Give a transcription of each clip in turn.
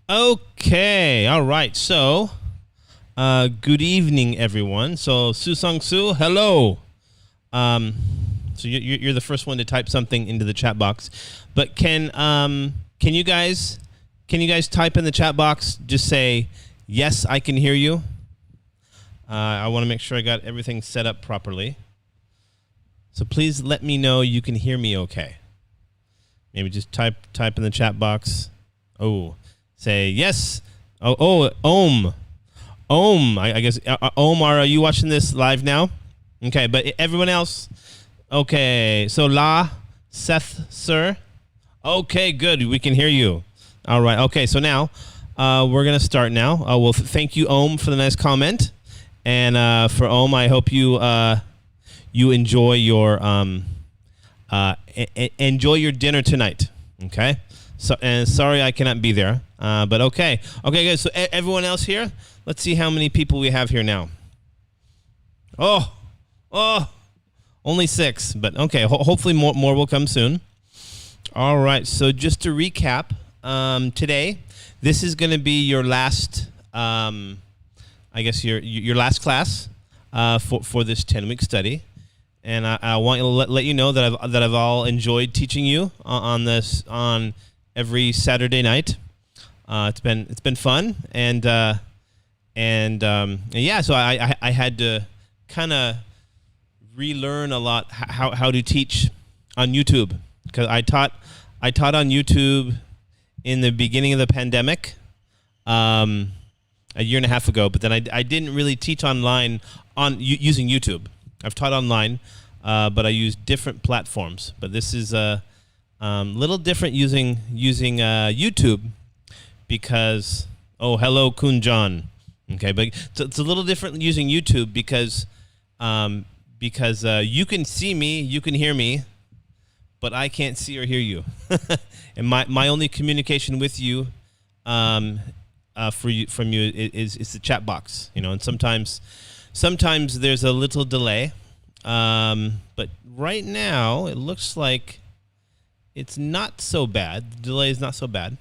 Okay, all right. So, good evening, everyone. So, Su Sung Su, hello. So you're the first one to type something into the chat box, but can you guys type in the chat box? Just say yes, I can hear you. I want to make sure I got everything set up properly. So please let me know you can hear me okay. Maybe just type in the chat box. Oh. Say yes. Om. I guess Om. Are you watching this live now? Okay, but everyone else. Okay, so La, Seth, sir. Okay, good. We can hear you. All right. Okay, so now we're gonna start now. Well, thank you, Om, for the nice comment, and for Om, I hope you you enjoy your enjoy your dinner tonight. Okay. So, and sorry I cannot be there, but okay, guys. So everyone else here, let's see how many people we have here now. Oh, only 6, but okay. Hopefully more will come soon. All right. So just to recap, today this is going to be your last, I guess your last class for this 10-week study, and I want to let you know that I've all enjoyed teaching you on every Saturday night. It's been fun, and yeah. So I had to kind of relearn a lot how to teach on YouTube, because I taught on YouTube in the beginning of the pandemic, a year and a half ago. But then I didn't really teach online using YouTube. I've taught online, but I use different platforms. But this is little different using YouTube, because hello Kunjan. Okay, but it's a little different using YouTube because you can see me, you can hear me, but I can't see or hear you. And my only communication with you from you is the chat box, and sometimes there's a little delay, but right now it looks like it's not so bad. The delay is not so bad,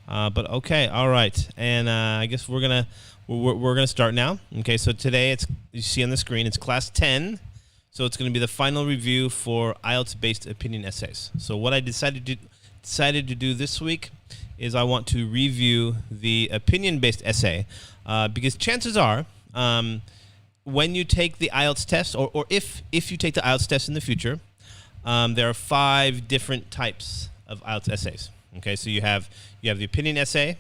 but okay, all right. And I guess we're gonna start now. Okay, so today you see on the screen it's class 10, so it's going to be the final review for IELTS-based opinion essays. So what I decided to do this week is I want to review the opinion-based essay, because chances are, when you take the IELTS test, or if you take the IELTS test in the future, there are 5 different types of IELTS essays. Okay, so you have the opinion essay.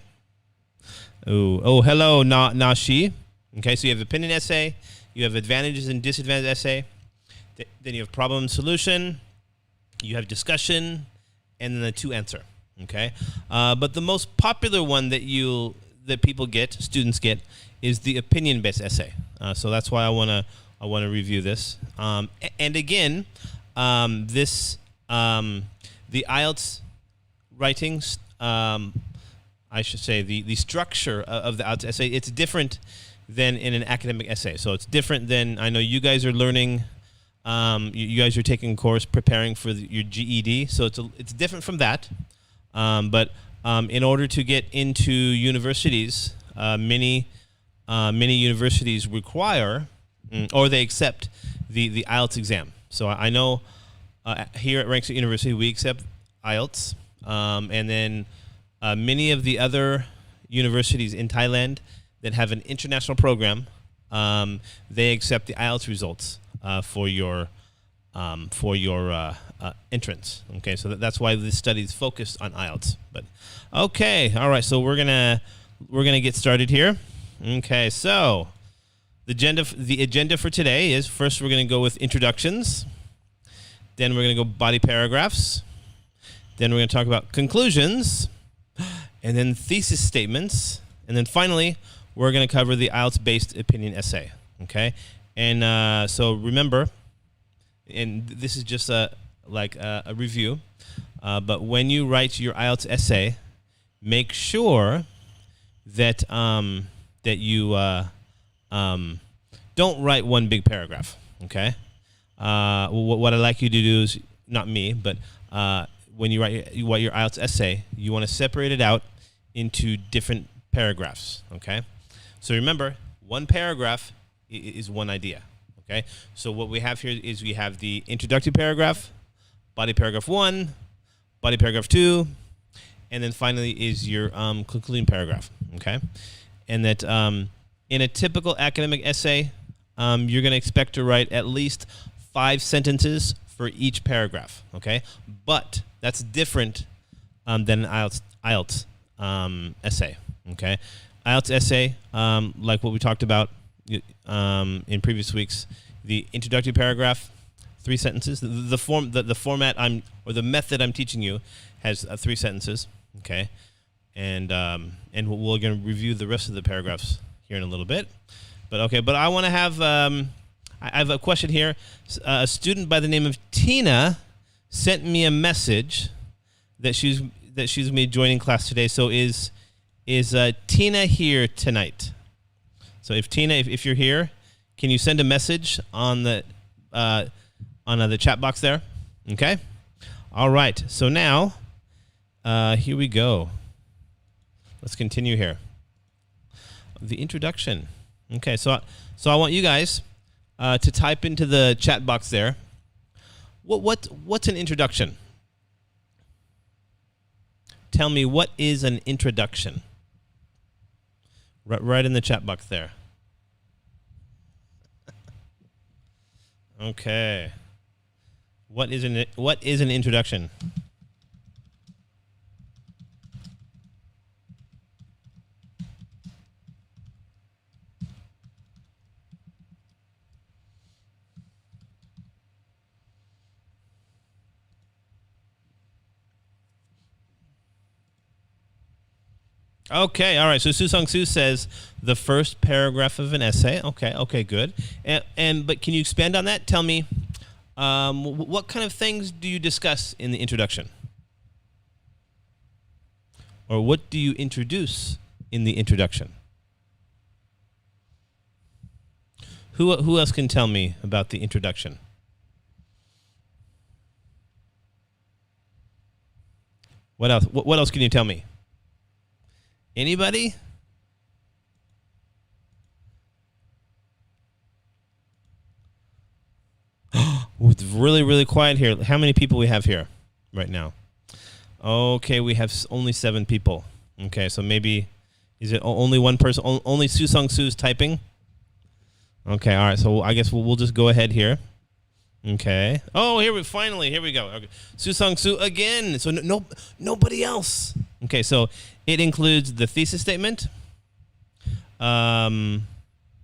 Hello, Nashi. Okay, so you have opinion essay, you have advantages and disadvantages essay, then you have problem and solution, you have discussion, and then the 2 answer. Okay, but the most popular one that students get, is the opinion-based essay. So that's why I wanna review this. And again. The IELTS writings, I should say the structure of the IELTS essay, it's different than in an academic essay. So it's different than, I know you guys are learning, you guys are taking a course preparing for your GED. So it's different from that. But in order to get into universities, many universities require, or they accept the IELTS exam. So I know here at Ranksat University we accept IELTS, and then many of the other universities in Thailand that have an international program, they accept the IELTS results for your entrance. Okay, so that's why this study is focused on IELTS. But okay, all right. So we're gonna get started here. Okay, so. The agenda for today is, first we're going to go with introductions, then we're going to go body paragraphs, then we're going to talk about conclusions, and then thesis statements, and then finally we're going to cover the IELTS-based opinion essay. Okay, and so remember, and this is just a review, but when you write your IELTS essay, make sure that you don't write one big paragraph, okay? What I'd like you to do is, not me, but when you write your IELTS essay, you want to separate it out into different paragraphs. Okay, so remember, one paragraph is one idea. Okay, so what we have here is we have the introductory paragraph, body paragraph 1, body paragraph 2, and then finally is your concluding paragraph. Okay, and that in a typical academic essay, you're going to expect to write at least 5 sentences for each paragraph. Okay, but that's different than an IELTS essay. Okay, IELTS essay, like what we talked about in previous weeks, the introductory paragraph, 3 sentences. The format or the method I'm teaching you has 3 sentences. Okay, and we're going to review the rest of the paragraphs here in a little bit. But I want to have I have a question here. A student by the name of Tina sent me a message that she's going to be joining class today. So is Tina here tonight? So if Tina, if you're here, can you send a message on the chat box there? Okay. All right. So now, here we go. Let's continue here. The introduction. Okay. So I want you guys to type into the chat box there. What's an introduction? Tell me, what is an introduction? Right in the chat box there. Okay. What is an introduction? Okay, all right. So Susong Su says the first paragraph of an essay. Okay, good. But can you expand on that? Tell me, what kind of things do you discuss in the introduction? Or what do you introduce in the introduction? Who else can tell me about the introduction? What else? What else can you tell me? Anybody? It's really, really quiet here. How many people we have here right now? Okay, we have only 7 people. Okay, so maybe, is it only one person? Only Susong Su's typing? Okay, all right, so I guess we'll just go ahead here. Okay. Oh, here we go. Okay. Susong Su again. So nobody else. Okay, so it includes the thesis statement. It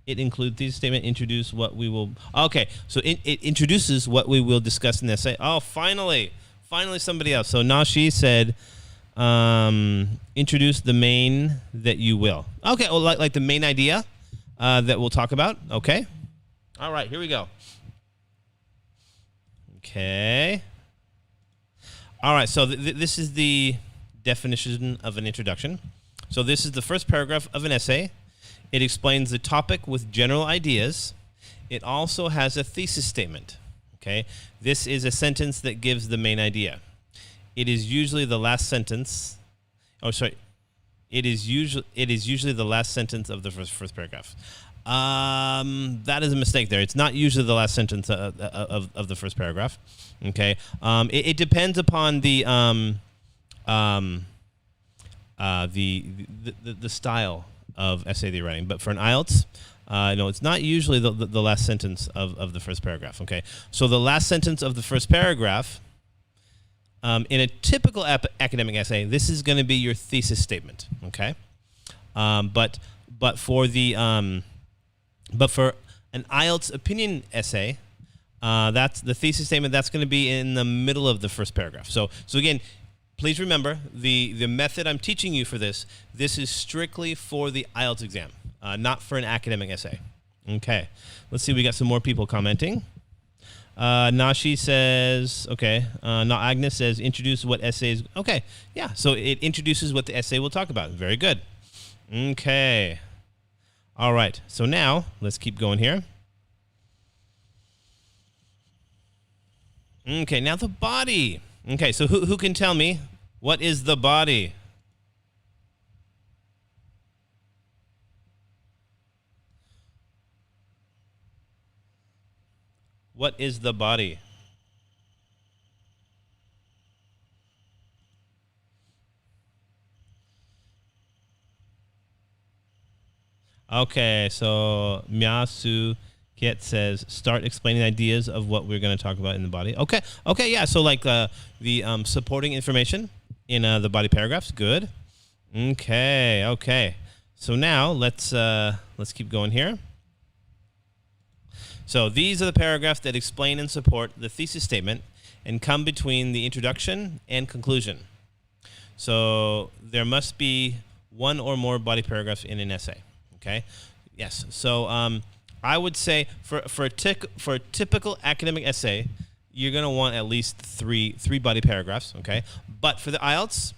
includes thesis statement, introduce what we will. Okay, so it introduces what we will discuss in the essay. Oh, finally somebody else. So Nashi said, introduce the main that you will. Okay, well, like the main idea that we'll talk about. Okay. All right, here we go. Okay. All right, so this is the definition of an introduction. So this is the first paragraph of an essay. It explains the topic with general ideas. It also has a thesis statement. Okay, this is a sentence that gives the main idea. It is usually the last sentence. Oh, sorry. It is usually the last sentence of the first paragraph. That is a mistake there. It's not usually the last sentence of the first paragraph. Okay. It depends upon the style of essay that you're writing. But for an IELTS, no, it's not usually the last sentence of the first paragraph. Okay. So the last sentence of the first paragraph, in a typical academic essay, this is going to be your thesis statement. Okay. But for an IELTS opinion essay, that's the thesis statement. That's going to be in the middle of the first paragraph. So again, please remember the method I'm teaching you for this. This is strictly for the IELTS exam, not for an academic essay. Okay, let's see. We got some more people commenting. Nashi says, okay. Agnes says, introduce what essays. Okay, yeah. So it introduces what the essay will talk about. Very good. Okay. All right, so now let's keep going here. Okay, now the body. Okay, so who can tell me what is the body? What is the body? Okay, so Myasu Kiet says, start explaining ideas of what we're going to talk about in the body. Okay, yeah. So like the supporting information in the body paragraphs. Good. Okay. So now let's keep going here. So these are the paragraphs that explain and support the thesis statement and come between the introduction and conclusion. So there must be one or more body paragraphs in an essay. Okay. Yes. So I would say for a typical academic essay, you're going to want at least three body paragraphs. Okay. But for the Ielts,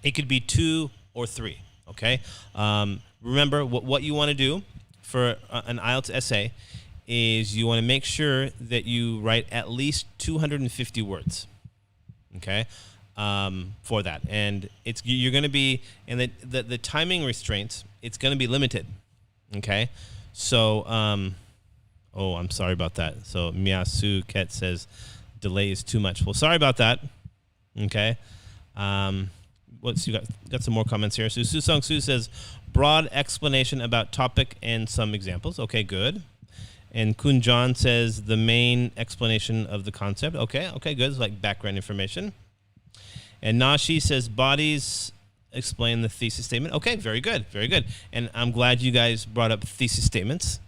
it could be 2 or 3. Okay. Remember what you want to do for an Ielts essay is you want to make sure that you write at least 250 words. Okay. For that, and you're going to be, and the timing restraints, it's going to be limited. Okay, so oh, I'm sorry about that. So Miyasu Ket says delay is too much. Well, sorry about that. Okay, what's you got some more comments here. So Su Sung Su says broad explanation about topic and some examples. Okay, good. And Kun John says the main explanation of the concept. Okay, good. It's like background information. And Nashi says bodies explain the thesis statement. Okay, very good. And I'm glad you guys brought up thesis statements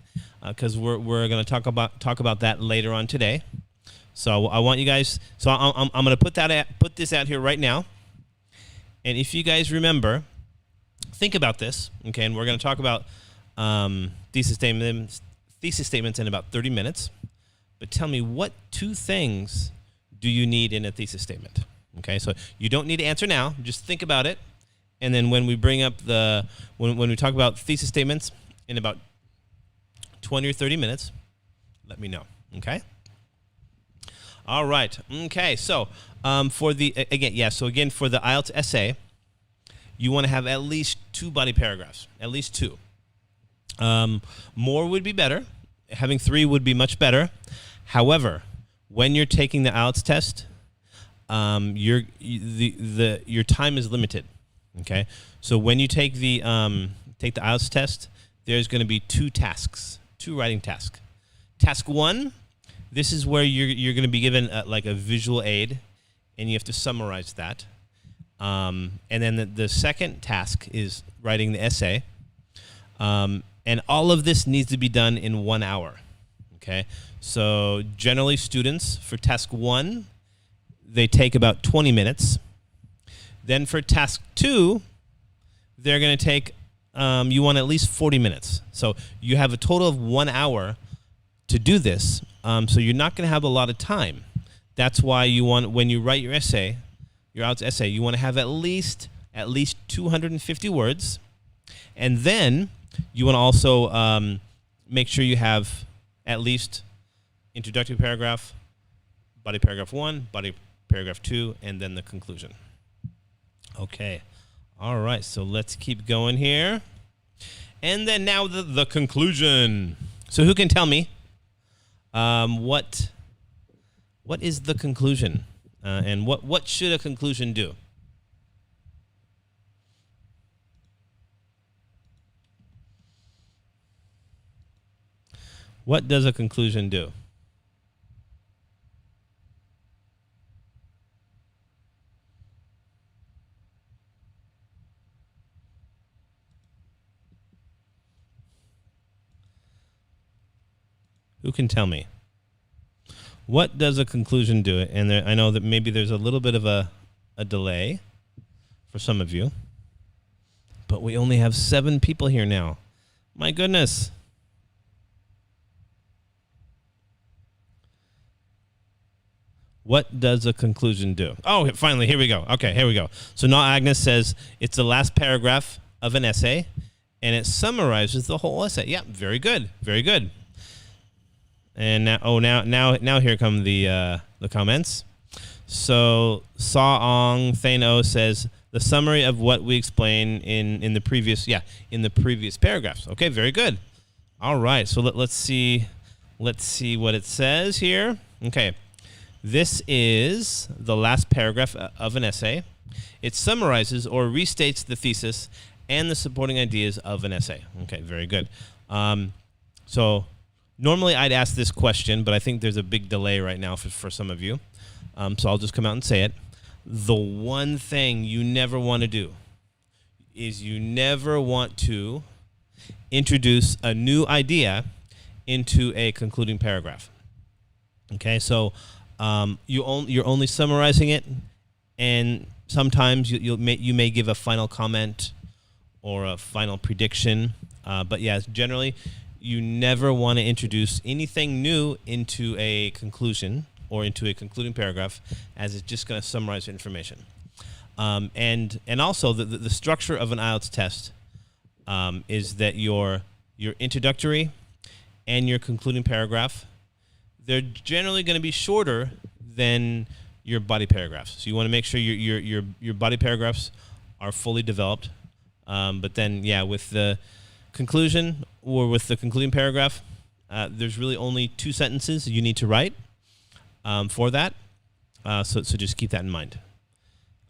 because we're going to talk about that later on today. So I want you guys. So I'm going to put this out here right now. And if you guys remember, think about this. Okay, and we're going to talk about thesis statements in about 30 minutes. But tell me, what 2 things do you need in a thesis statement? Okay, so you don't need to answer now. Just think about it, and then when we bring up when we talk about thesis statements in about 20 or 30 minutes, let me know. Okay. All right. Okay. So for the again for the Ielts essay, you want to have at least 2 body paragraphs. At least 2. More would be better. Having 3 would be much better. However, when you're taking the Ielts test, your time is limited. Okay, so when you take the IELTS test, there's going to be 2 writing tasks. Task 1, this is where you're going to be given like a visual aid, and you have to summarize that. And then the second task is writing the essay, and all of this needs to be done in 1 hour. Okay, so generally students for task 1, they take about 20 minutes. Then for task 2, they're going to take, you want at least 40 minutes. So you have a total of 1 hour to do this. So you're not going to have a lot of time. That's why you want, when you write your essay, your IELTS essay, you want to have at least 250 words. And then you want to also make sure you have at least introductory paragraph, body paragraph 1, body paragraph 2, and then the conclusion. Okay. All right. So let's keep going here. And then now the conclusion. So who can tell me what is the conclusion? And what should a conclusion do? What does a conclusion do? Who can tell me? What does a conclusion do? And I know that maybe there's a little bit of a delay for some of you, but we only have 7 people here now. My goodness. What does a conclusion do? Oh, finally, here we go. Okay, here we go. So now Agnes says it's the last paragraph of an essay, and it summarizes the whole essay. Yeah, very good, very good. And now here come the comments. So Saong Thano says the summary of what we explained in the previous paragraphs. Okay, very good. All right, so let's see let's see what it says here. Okay. This is the last paragraph of an essay. It summarizes or restates the thesis and the supporting ideas of an essay. Okay, very good. So normally I'd ask this question, but I think there's a big delay right now for some of you. So I'll just come out and say it. The one thing you never want to do is you never want to introduce a new idea into a concluding paragraph. Okay, so you're only summarizing it, and sometimes you may give a final comment or a final prediction. But yeah, generally, you never want to introduce anything new into a conclusion or into a concluding paragraph, as it's just going to summarize information. And also, the structure of an Ielts test is that your introductory and your concluding paragraph, they're generally going to be shorter than your body paragraphs. So you want to make sure your body paragraphs are fully developed. But then, yeah, with the conclusion or with the concluding paragraph, there's really only 2 sentences you need to write for that. So just keep that in mind.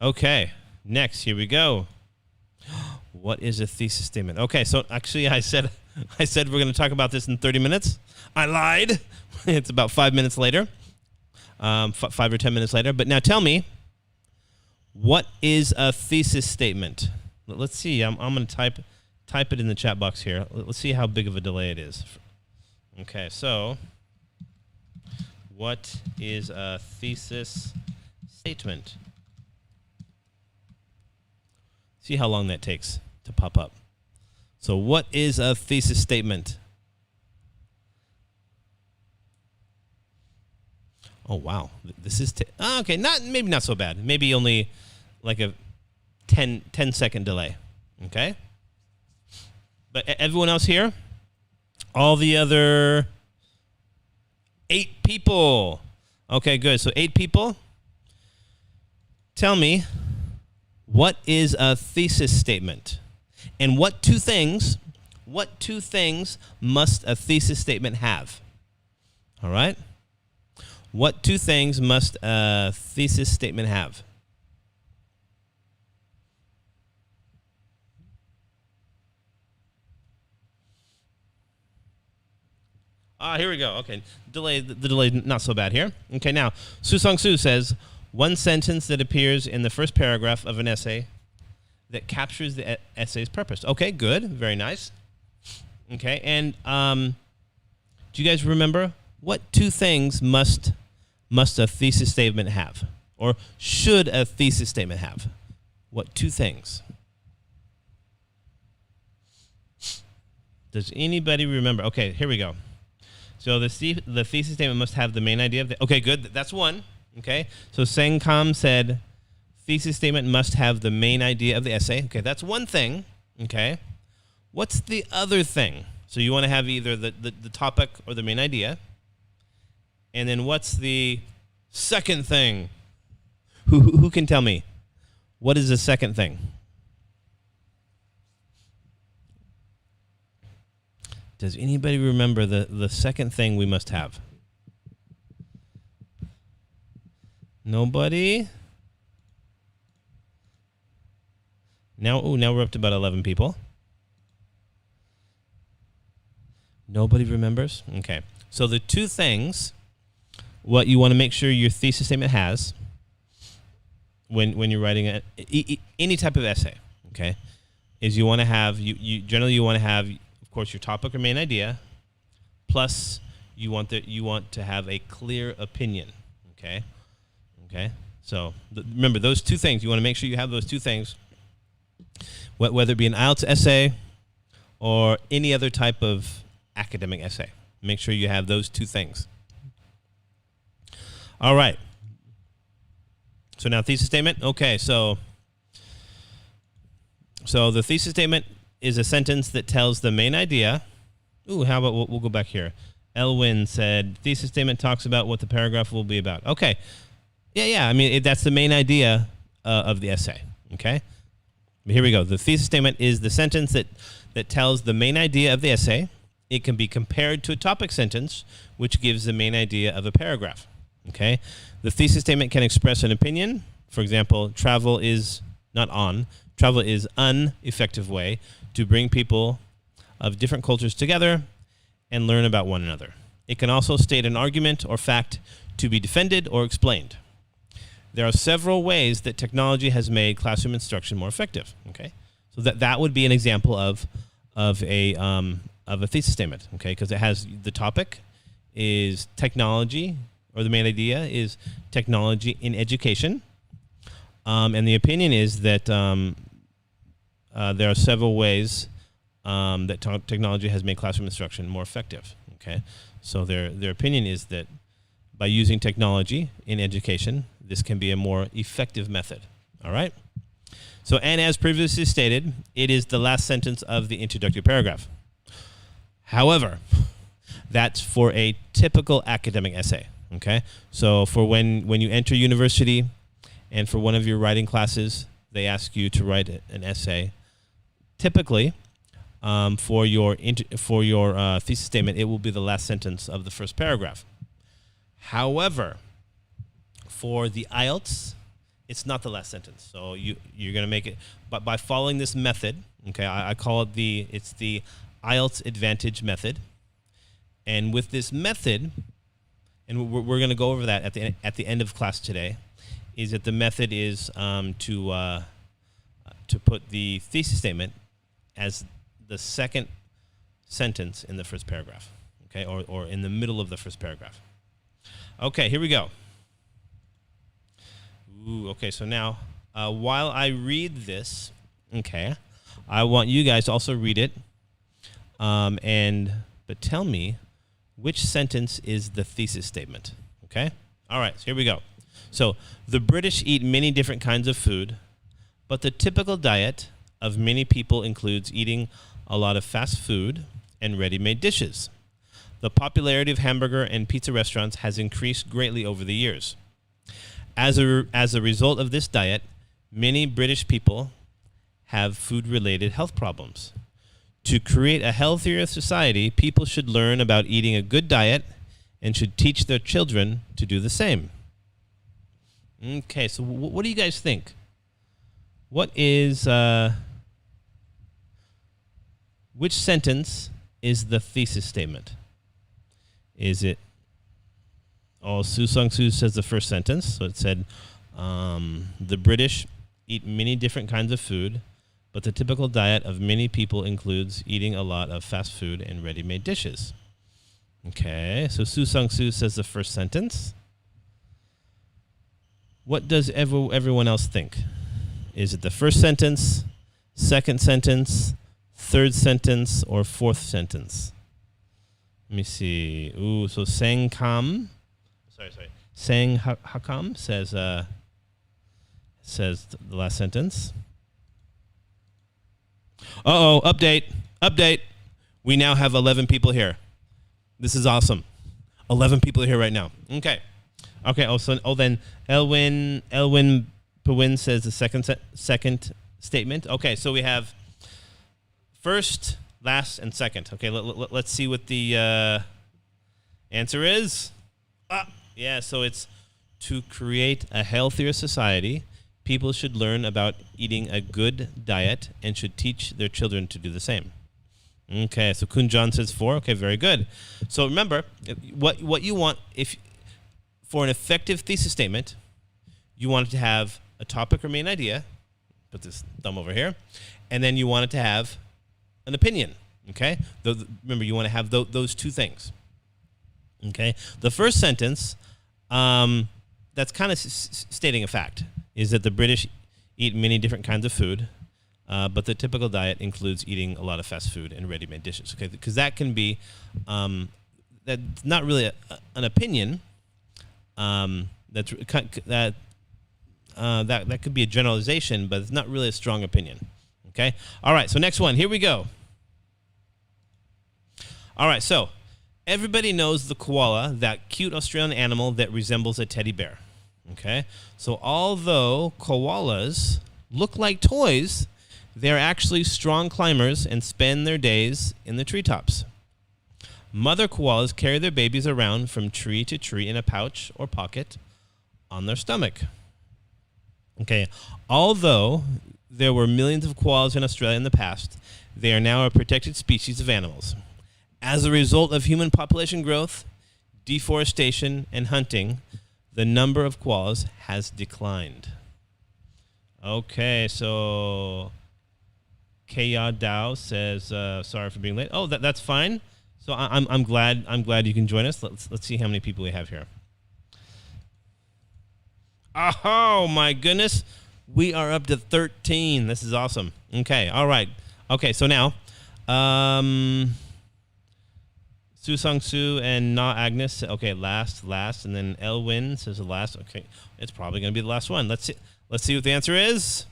Okay, next, here we go. What is a thesis statement? Okay, so actually I said we're going to talk about this in 30 minutes. I lied. It's about 5 minutes later, 5 or 10 minutes later. But now tell me, what is a thesis statement? Let's see. I'm going to type it in the chat box here. Let's see how big of a delay it is. Okay, so what is a thesis statement? See how long that takes to pop up. So what is a thesis statement? Oh, wow. This is okay, maybe not so bad. Maybe only like a 10-second delay. Okay? But everyone else here? All the other 8 people. Okay, good. So 8 people. Tell me, what is a thesis statement? And what two things must a thesis statement have? All right? What 2 things must a thesis statement have? Here we go. Okay, the delay not so bad here. Okay, now, Su Song Su says, one sentence that appears in the first paragraph of an essay that captures the essay's purpose. Okay, good. Very nice. Okay, and do you guys remember what 2 things must a thesis statement have? Or should a thesis statement have? What 2 things? Does anybody remember? Okay, here we go. So the thesis statement must have the main idea of the... Okay, good. That's one. Okay. So Seng Kam said, thesis statement must have the main idea of the essay. Okay, that's one thing. Okay. What's the other thing? So you want to have either the topic or the main idea. And then what's the second thing? Who can tell me? What is the second thing? Does anybody remember the second thing we must have? Nobody? Now we're up to about 11 people. Nobody remembers? Okay. So the 2 things, what you want to make sure your thesis statement has when you're writing any type of essay, okay, is you want to have, generally you want to have, of course, your topic or main idea, plus you want to have a clear opinion, okay? Okay, so remember those 2 things. You want to make sure you have those 2 things, whether it be an Ielts essay or any other type of academic essay. Make sure you have those 2 things. All right. So now thesis statement. Okay, so the thesis statement is a sentence that tells the main idea. Ooh, how about we'll go back here. Elwin said, thesis statement talks about what the paragraph will be about. Okay. Yeah. I mean, that's the main idea of the essay. Okay. But here we go. The thesis statement is the sentence that tells the main idea of the essay It can be compared to a topic sentence, which gives the main idea of a paragraph. Okay? The thesis statement can express an opinion. For example, travel is an effective way to bring people of different cultures together and learn about one another. It can also state an argument or fact to be defended or explained. There are several ways that technology has made classroom instruction more effective. Okay, so that would be an example of a thesis statement. Okay, because it has the topic is technology, or the main idea is technology in education, and the opinion is that there are several ways that technology has made classroom instruction more effective. Okay, so their opinion is that by using technology in education, this can be a more effective method. All right. So, and as previously stated, it is the last sentence of the introductory paragraph. However, that's for a typical academic essay. Okay. So for when you enter university and for one of your writing classes, they ask you to write an essay. Typically, for your thesis statement, it will be the last sentence of the first paragraph. However, for the Ielts, it's not the last sentence. So you're going to make it, but by following this method, okay, I call it the Ielts advantage method. And with this method, and we're going to go over that at the end of class today, is that the method is to put the thesis statement as the second sentence in the first paragraph, okay, or in the middle of the first paragraph. Okay, here we go. Ooh, okay, so now while I read this, okay, I want you guys to also read it, but tell me which sentence is the thesis statement. Okay, all right, so here we go. So the British eat many different kinds of food, but the typical diet of many people includes eating a lot of fast food and ready-made dishes. The popularity of hamburger and pizza restaurants has increased greatly over the years. As a result of this diet, many British people have food-related health problems. To create a healthier society, people should learn about eating a good diet and should teach their children to do the same. Okay, so what do you guys think? What is which sentence is the thesis statement? Is it, Su Sung Su says the first sentence. So it said, the British eat many different kinds of food, but the typical diet of many people includes eating a lot of fast food and ready-made dishes. Okay, so Su Sung Su says the first sentence. What does everyone else think? Is it the first sentence, second sentence, third sentence, or fourth sentence? Let me see. Ooh, so Sang Hakam says the last sentence. Update. We now have 11 people here. This is awesome. 11 people here right now. Okay. Then Elwin Pawin says the second statement. Okay, so we have first, last, and second. Okay, let's see what the answer is. Yeah, so it's to create a healthier society, people should learn about eating a good diet and should teach their children to do the same. Okay, so Kunjan says 4. Okay, very good. So remember, what you want, for an effective thesis statement, you want it to have a topic or main idea. Put this thumb over here. And then you want it to have an opinion. Okay? Remember, you want to have those two things. Okay? The first sentence, that's kind of stating a fact, is that the British eat many different kinds of food, but the typical diet includes eating a lot of fast food and ready-made dishes. Okay? Because that can be, that's not really an opinion. That could be a generalization, but it's not really a strong opinion. Okay? All right, so next one. Here we go. All right, so everybody knows the koala, that cute Australian animal that resembles a teddy bear. Okay? So although koalas look like toys, they're actually strong climbers and spend their days in the treetops. Mother koalas carry their babies around from tree to tree in a pouch or pocket on their stomach. Okay, although there were millions of koalas in Australia in the past, they are now a protected species of animals. As a result of human population growth, deforestation, and hunting, the number of koalas has declined. Okay, so Kaya Dao says, sorry for being late. Oh, that's fine. So I'm glad you can join us. Let's see how many people we have here. Oh my goodness, we are up to 13. This is awesome. Okay, all right. Okay, so now, Su Song Su and Na Agnes. Okay, last, and then Elwin says the last. Okay, it's probably going to be the last one. Let's see what the answer is.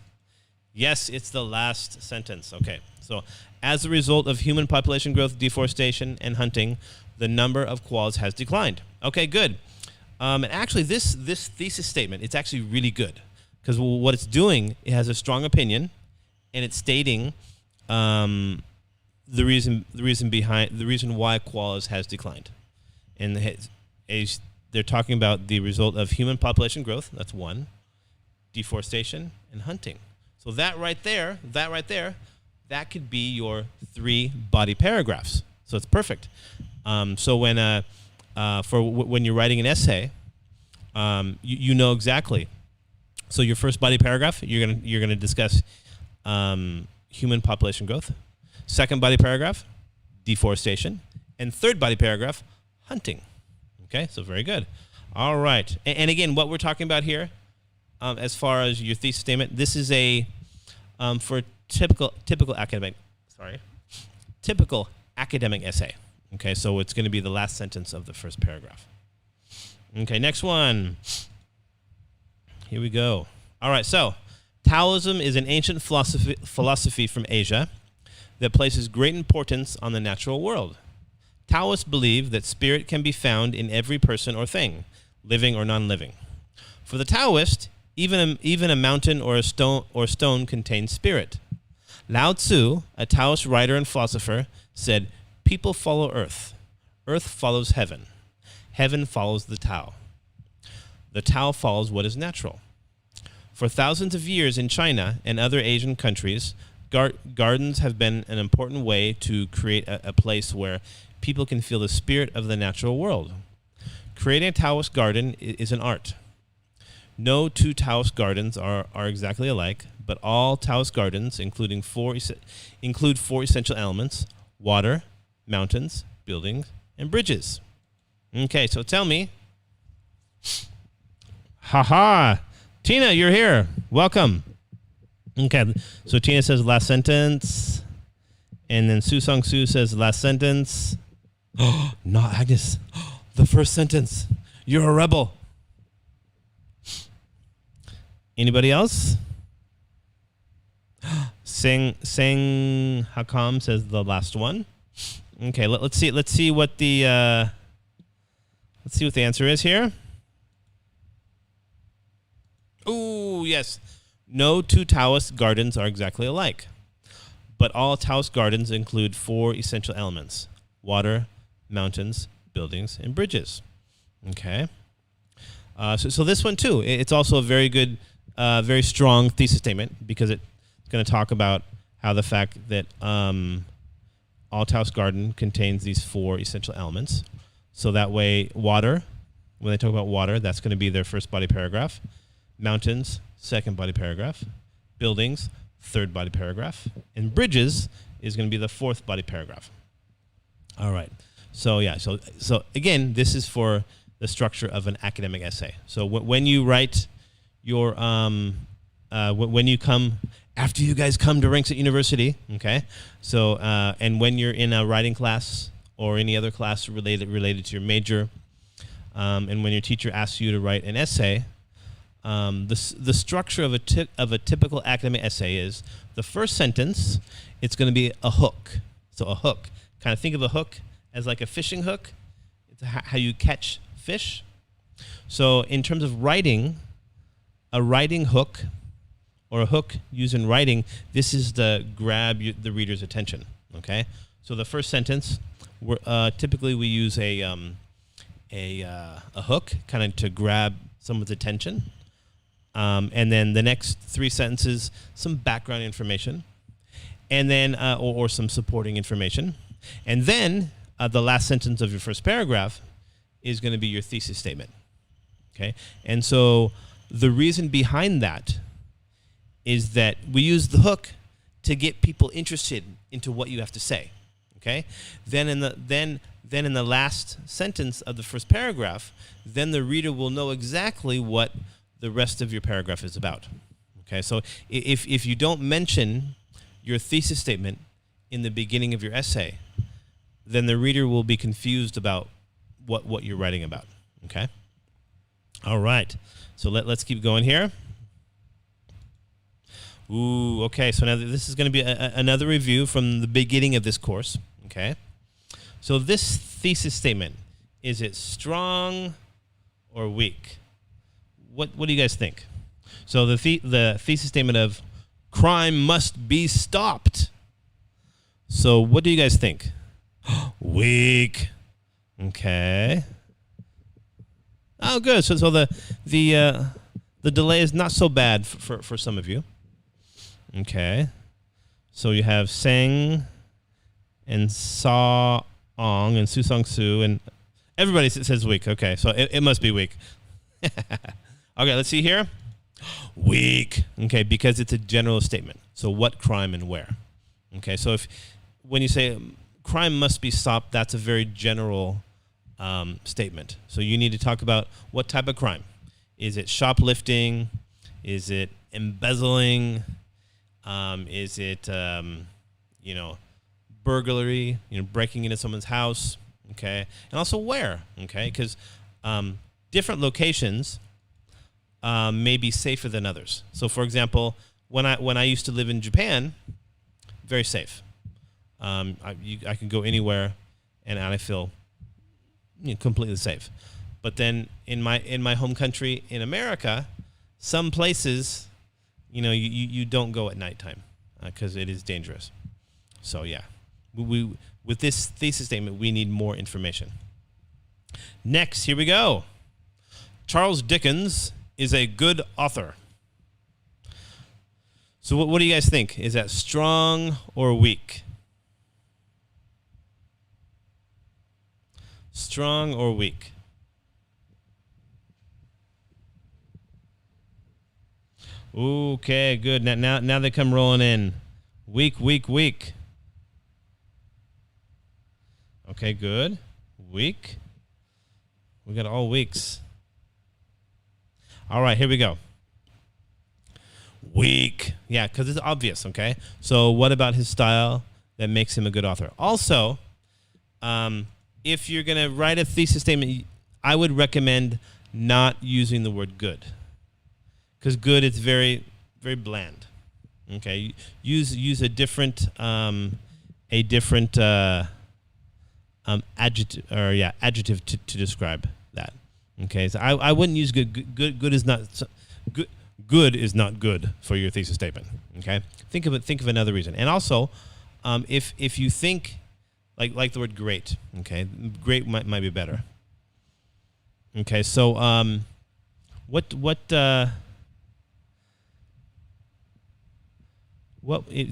Yes, it's the last sentence. Okay, so as a result of human population growth, deforestation, and hunting, the number of koalas has declined. Okay, good. And actually, this thesis statement, it's actually really good because what it's doing, it has a strong opinion, and it's stating the reason why koalas has declined, and they're talking about the result of human population growth. That's one, deforestation, and hunting. So that right there, that could be your 3 body paragraphs. So it's perfect. So when when you're writing an essay, you know exactly. So your first body paragraph, you're gonna discuss human population growth. Second body paragraph, deforestation, and third body paragraph, hunting. Okay, so very good. All right, and again, what we're talking about here, as far as your thesis statement, this is a for typical academic essay. Okay, so it's going to be the last sentence of the first paragraph. Okay, next one. Here we go. All right, so Taoism is an ancient philosophy from Asia that places great importance on the natural world. Taoists believe that spirit can be found in every person or thing, living or non-living. For the Taoist, even a mountain or a stone contains spirit. Lao Tzu, a Taoist writer and philosopher, said, "People follow earth. Earth follows heaven. Heaven follows the Tao. The Tao follows what is natural." For thousands of years in China and other Asian countries, gardens have been an important way to create a place where people can feel the spirit of the natural world. Creating a Taoist garden is an art. No 2 Taoist gardens are exactly alike, but all Taoist gardens include 4 essential elements: water, mountains, buildings, and bridges. Okay, so tell me. Haha, Tina, you're here. Welcome. Okay, so Tina says last sentence, and then Su Song Su says last sentence. Oh, not Agnes. The first sentence. You're a rebel. Anybody else? Sang Hakam says the last one. Okay, let's see what the answer is here. Oh, yes. No 2 Taoist gardens are exactly alike, but all Taoist gardens include 4 essential elements: water, mountains, buildings, and bridges. Okay. So this one too, it's also a very good, very strong thesis statement because it's going to talk about how the fact that all Taoist garden contains these 4 essential elements. So that way, water, when they talk about water, that's going to be their first body paragraph. Mountains, second body paragraph. Buildings, third body paragraph. And bridges is going to be the 4th body paragraph. All right. So yeah. So again, this is for the structure of an academic essay. So when you write your when you come after you guys come to Rinks at University, okay. So and when you're in a writing class or any other class related to your major, and when your teacher asks you to write an essay, the structure of a typical academic essay is the first sentence. It's going to be a hook. So a hook. Kind of think of a hook as like a fishing hook. It's how you catch fish. So in terms of writing, a writing hook or a hook used in writing, this is to grab the reader's attention. Okay. So the first sentence typically we use a hook kind of to grab someone's attention. And then the next 3 sentences, some background information, and then or some supporting information. And then the last sentence of your first paragraph is going to be your thesis statement. Okay? And so the reason behind that is that we use the hook to get people interested into what you have to say. Okay? Then in the last sentence of the first paragraph, then the reader will know exactly what the rest of your paragraph is about. Okay? So if you don't mention your thesis statement in the beginning of your essay, then the reader will be confused about what you're writing about. Okay? All right. So let's keep going here. Ooh, okay. So now this is going to be another review from the beginning of this course. Okay. So this thesis statement, is it strong or weak? What do you guys think? So the thesis statement of crime must be stopped. So what do you guys think? Weak. Okay. Oh, good. So the delay is not so bad for some of you. Okay. So you have Sang and Sa Ong and Su Song Su, and everybody says weak. Okay, so it must be weak. Okay, let's see here. Weak. Okay, because it's a general statement. So what crime and where? Okay, so when you say crime must be stopped, that's a very general statement. So you need to talk about what type of crime. Is it shoplifting? Is it embezzling? Is it burglary? Breaking into someone's house. Okay, and also where? Okay, because different locations may be safer than others. So, for example, when I used to live in Japan, very safe. I can go anywhere, and I feel completely safe. But then in my home country in America, some places, you don't go at nighttime because it is dangerous. So yeah, we with this thesis statement, we need more information. Next, here we go. Charles Dickens is a good author. So what do you guys think? Is that strong or weak? Strong or weak? Okay, good. Now they come rolling in. Weak, weak, weak. Okay, good. Weak. We got all weeks. All right, here we go. Weak. Yeah, because it's obvious, okay? So what about his style that makes him a good author? Also, if you're going to write a thesis statement, I would recommend not using the word good. Because good is very, very bland. Okay, use a different adjective to describe that. Okay, so I wouldn't use good. Good is not good. Good is not good for your thesis statement. Okay, think of another reason. And also, if you think like the word great, okay, great might be better. Okay, so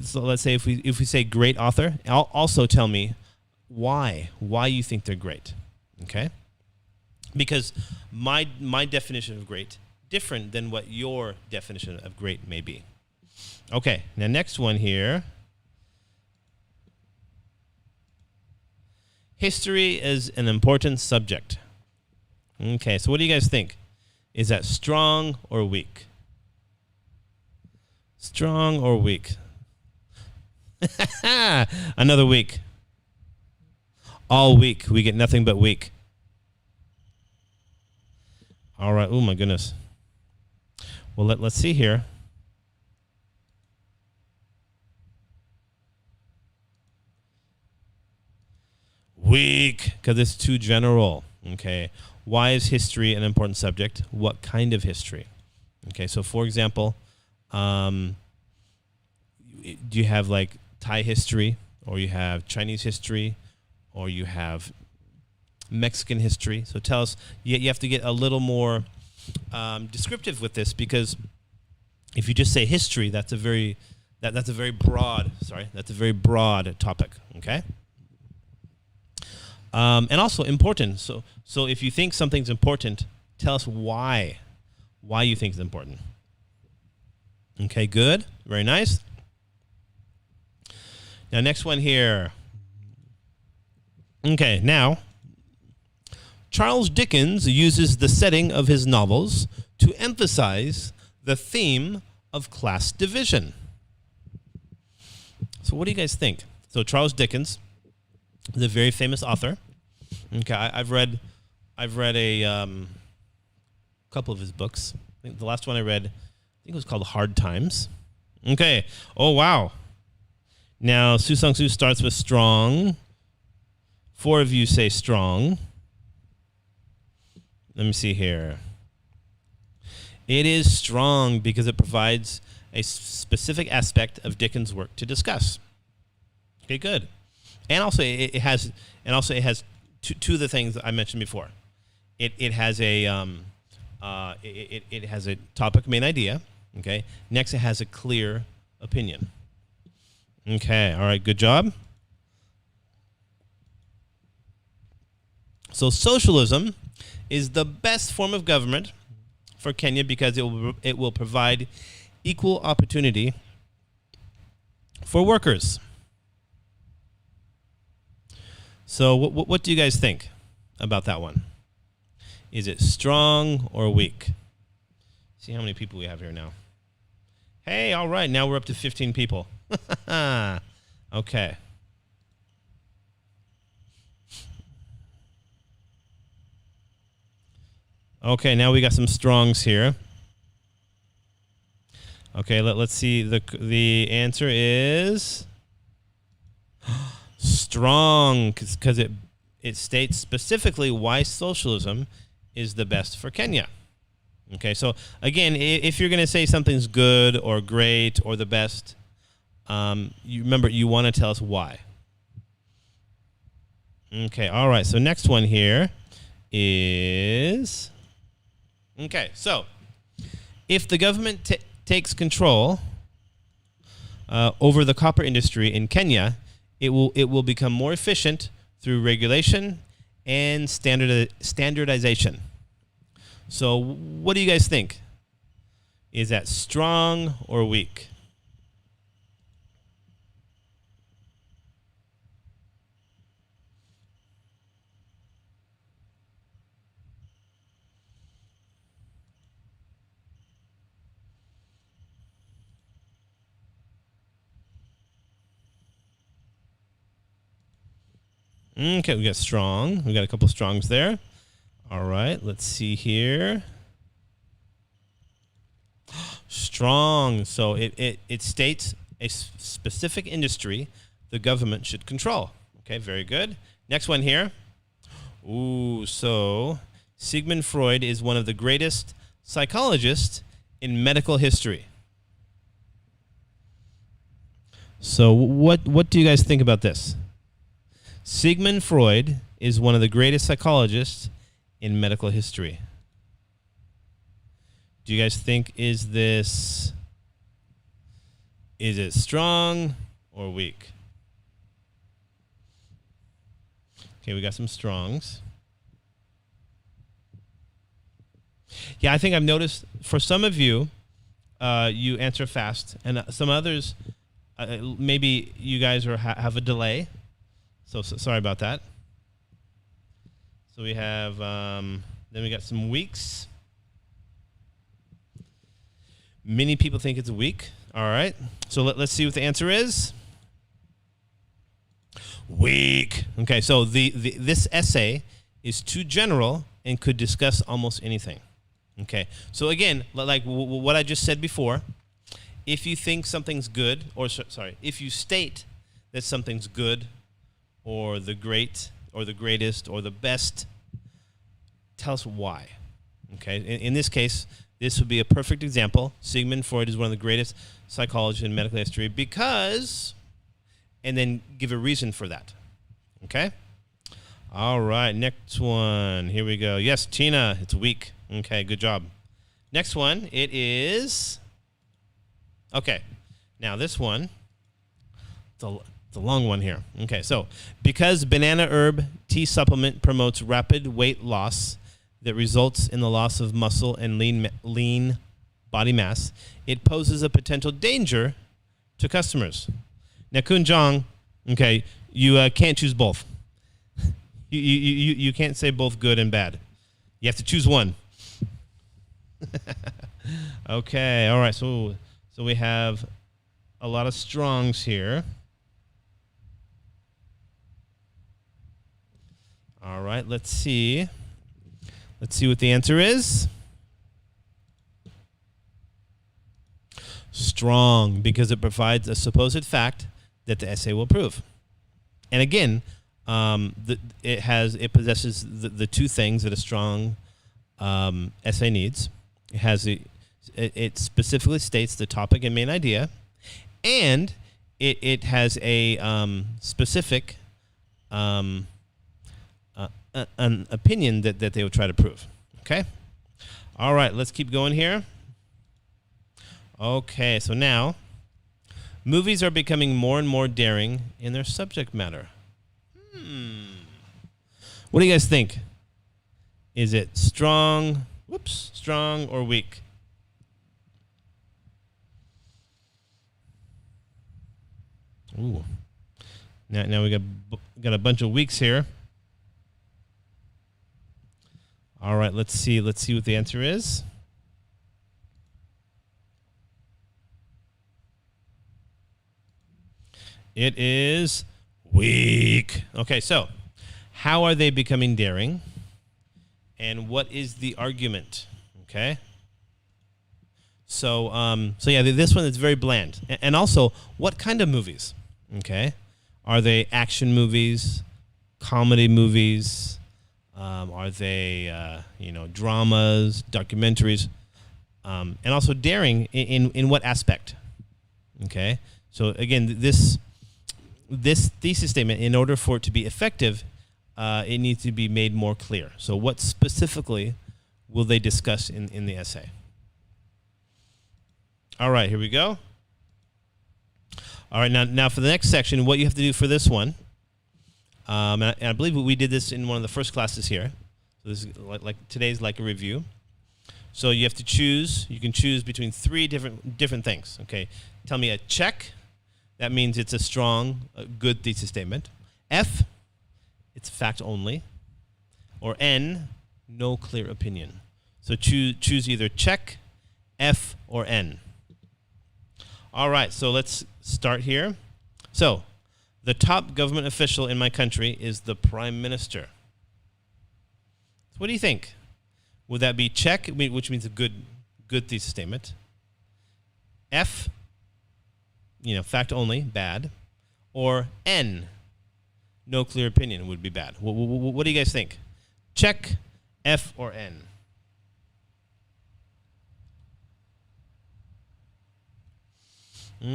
so let's say if we say great author, also tell me why you think they're great. Okay, because my definition of great different than what your definition of great may be. Okay, now next one here. History is an important subject. Okay, so what do you guys think? Is that strong or weak? Strong or weak? Another week. All week. We get nothing but weak. All right. Oh, my goodness. Well, let's see here. Weak, because it's too general. Okay. Why is history an important subject? What kind of history? Okay. So, for example, do you have like Thai history, or you have Chinese history, or you have Mexican history. So tell us, you have to get a little more descriptive with this, because if you just say history, that's a very broad topic. Okay. And also important. So if you think something's important, tell us why you think it's important. Okay, good. Very nice. Now, next one here. Okay, now, Charles Dickens uses the setting of his novels to emphasize the theme of class division. So what do you guys think? So Charles Dickens, the very famous author. Okay, I've read a couple of his books. I think the last one I read, it was called Hard Times. Okay. Oh, wow. Now, Su Sung Su starts with strong. 4 of you say strong. Let me see here. It is strong because it provides a specific aspect of Dickens' work to discuss. Okay, good. And also it has two of the things that I mentioned before. It has a topic, main idea. Okay. Next, it has a clear opinion. Okay. All right. Good job. So socialism is the best form of government for Kenya because it will provide equal opportunity for workers. So what do you guys think about that one? Is it strong or weak? See how many people we have here now. Hey, all right, now we're up to 15 people. Okay. Okay, now we got some strongs here. Okay, let's see. The answer is strong, because it states specifically why socialism is the best for Kenya. Okay, so again, if you're going to say something's good or great or the best, you remember you want to tell us why. Okay, all right. So next one here is okay. So if the government takes control over the copper industry in Kenya, it will become more efficient through regulation and standardization. So what do you guys think? Is that strong or weak? Okay, we got strong. We got a couple strongs there. All right, let's see here. Strong. So it states a specific industry the government should control. Okay, very good. Next one here. Ooh, so Sigmund Freud is one of the greatest psychologists in medical history. So what do you guys think about this? Sigmund Freud is one of the greatest psychologists in medical history. Do you guys think is it strong or weak? Okay, we got some strongs. Yeah, I think I've noticed for some of you, you answer fast, and some others, maybe you guys have a delay. So sorry about that. So we have, then we got some weeks. Many people think it's weak. All right. So let's see what the answer is. Weak. Okay, so this essay is too general and could discuss almost anything. Okay, so again, like what I just said before, if you think something's good, or if you state that something's good, or the great, or the greatest, or the best, tell us why. Okay, in this case, this would be a perfect example. Sigmund Freud is one of the greatest psychologists in medical history because, and then give a reason for that. Okay? All right, next one. Here we go. Yes, Tina, it's weak. Okay, good job. Next one, it is... Okay, now this one, it's a long one here. Okay, so because banana herb tea supplement promotes rapid weight loss that results in the loss of muscle and lean body mass, it poses a potential danger to customers. Now, Kun Jong, okay, you can't choose both. You can't say both good and bad. You have to choose one. Okay, all right, so we have a lot of strongs here. All right, let's see. Let's see what the answer is. Strong, because it provides a supposed fact that the essay will prove. And again, it possesses the two things that a strong essay needs. It specifically states the topic and main idea, and it has a specific an opinion that they will try to prove. Okay? All right, let's keep going here. Okay, so now, movies are becoming more and more daring in their subject matter. What do you guys think? Is it strong or weak? Ooh. Now we got a bunch of weaks here. All right, let's see what the answer is. It is weak. Okay, so how are they becoming daring? And what is the argument? Okay. So yeah, this one is very bland. And also, what kind of movies? Okay. Are they action movies, comedy movies? Are they, dramas, documentaries? And also daring in what aspect? Okay. So again, this thesis statement, in order for it to be effective, it needs to be made more clear. So what specifically will they discuss in the essay? All right, here we go. All right, now for the next section, what you have to do for this one, and I believe we did this in one of the first classes here. So this is like today's like a review. So you have to choose. You can choose between three different things. Okay, tell me a check. That means it's a strong, good thesis statement. F, it's fact only. Or N, no clear opinion. So choose either check, F, or N. All right, so let's start here. So the top government official in my country is the Prime Minister. So what do you think? Would that be check, which means a good thesis statement? F, fact only, bad. Or N, no clear opinion, would be bad. What do you guys think? Check, F, or N?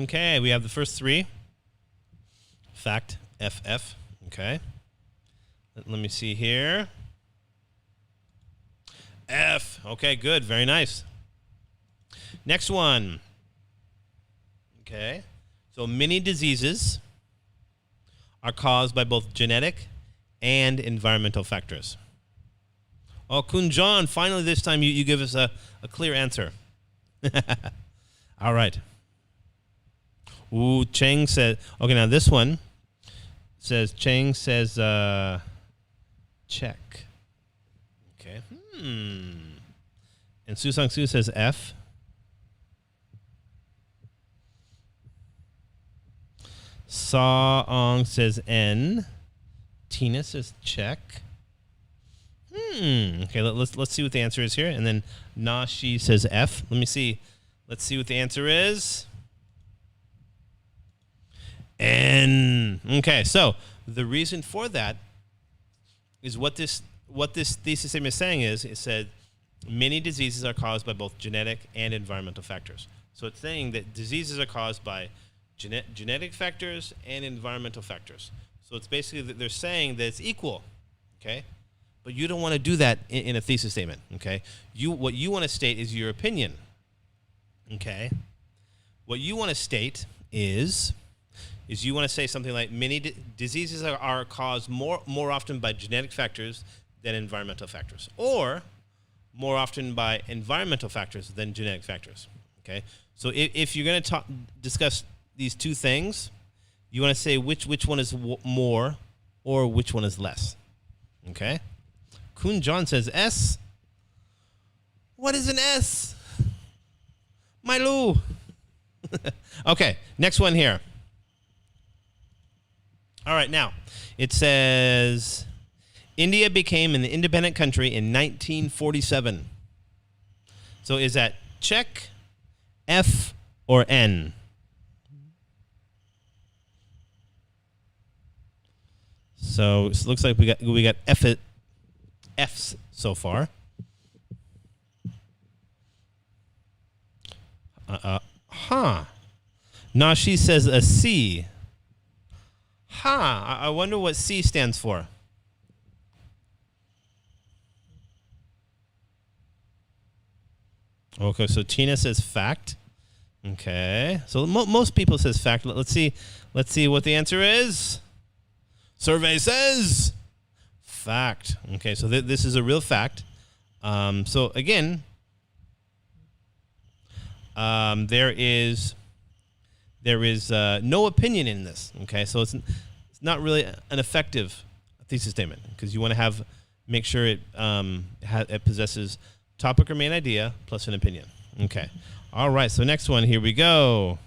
Okay, we have the first three. Fact, FF. Okay. Let me see here. F. Okay, good. Very nice. Next one. Okay. So many diseases are caused by both genetic and environmental factors. Oh, Kun John, finally this time you give us a clear answer. All right. Ooh, Cheng says, okay, now this one says, Cheng says, check. Okay. And Su Sang Su says F. Sa Ong says N. Tina says check. Okay, let's see what the answer is here. And then Na Shi says F. Let me see. Let's see what the answer is. N. Okay, so the reason for that is what this thesis statement is saying is, it said many diseases are caused by both genetic and environmental factors. So it's saying that diseases are caused by genetic factors and environmental factors. So it's basically that they're saying that it's equal. Okay? But you don't want to do that in a thesis statement. Okay? What you want to state is your opinion. Okay? What you want to state is you want to say something like many diseases are caused more often by genetic factors than environmental factors, or more often by environmental factors than genetic factors. Okay, so if you're going to discuss these two things, you want to say which one is more or which one is less. Okay, Kun John says S. What is an S? My Lou. Okay, next one here. All right, now it says India became an independent country in 1947. So is that check, F, or N? So it looks like we got F's so far. Nashi says a C. I wonder what C stands for. Okay, so Tina says fact. Okay, so most people says fact. Let's see what the answer is. Survey says fact. Okay, so this is a real fact. So again, there is no opinion in this. Okay, so it's not really an effective thesis statement because you want to make sure it possesses topic or main idea plus an opinion. Okay, all right. So next one, here we go.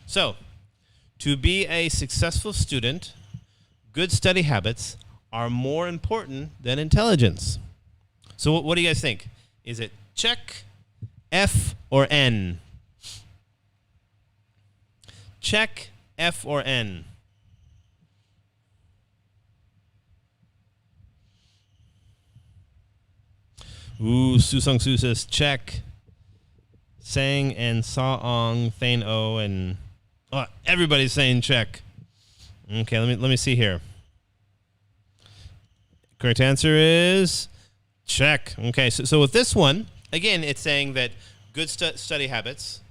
So, to be a successful student, good study habits are more important than intelligence. So what do you guys think? Is it check, F, or N? Check, F, or N? Ooh, Susung Su says check. Sang and Saong, Thane O, and everybody's saying check. Okay, let me see here. Correct answer is check. Okay, so with this one, again, it's saying that good study habits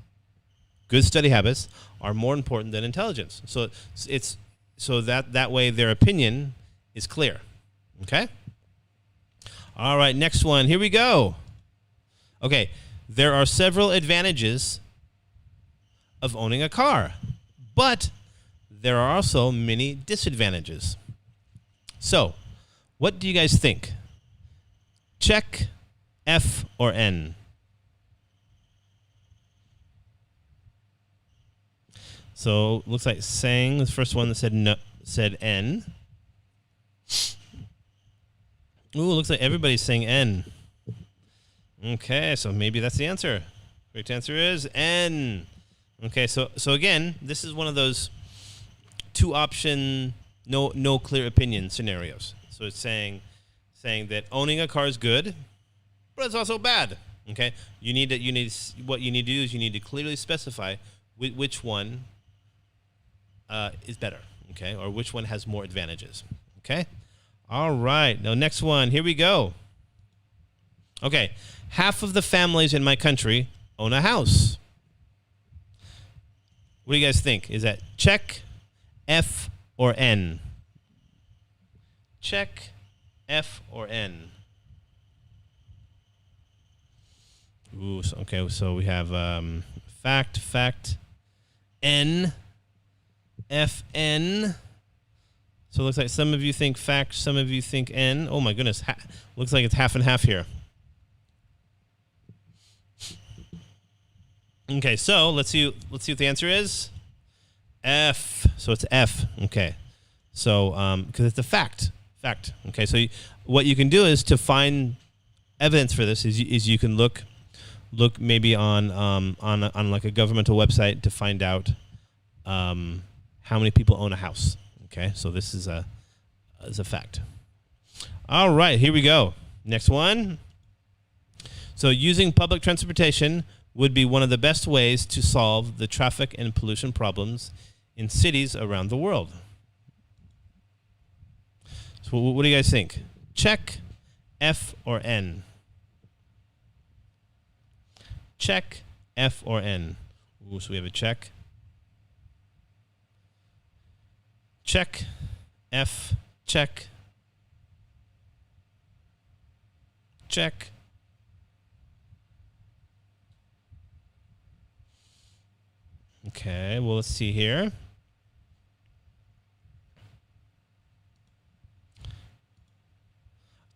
are more important than intelligence. So it's that way their opinion is clear. Okay? All right, next one. Here we go. Okay, there are several advantages of owning a car, but there are also many disadvantages. So, what do you guys think? Check, F, or N? So, looks like Sang, the first one that said N. Ooh, looks like everybody's saying N. Okay, so maybe that's the answer. Correct answer is N. Okay, so again, this is one of those two option, no clear opinion scenarios. So it's saying that owning a car is good, but it's also bad. Okay, what you need to do is you need to clearly specify which one is better. Okay, or which one has more advantages. Okay. All right. Now, next one. Here we go. Okay. Half of the families in my country own a house. What do you guys think? Is that check, F, or N? Check, F, or N? Ooh, so we have fact, N, F, N. So it looks like some of you think fact, some of you think N. Oh my goodness, looks like it's half and half here. Okay, so let's see what the answer is. F. So it's F. Okay. So because it's a fact. Okay. So what you can do is to find evidence for this is you can look maybe on like a governmental website to find out how many people own a house. Okay, so this is a fact. All right, here we go. Next one. So using public transportation would be one of the best ways to solve the traffic and pollution problems in cities around the world. So what do you guys think? Check, F, or N? Check, F, or N? Ooh, so we have a check. Check, F, check. Check. Okay, well, let's see here.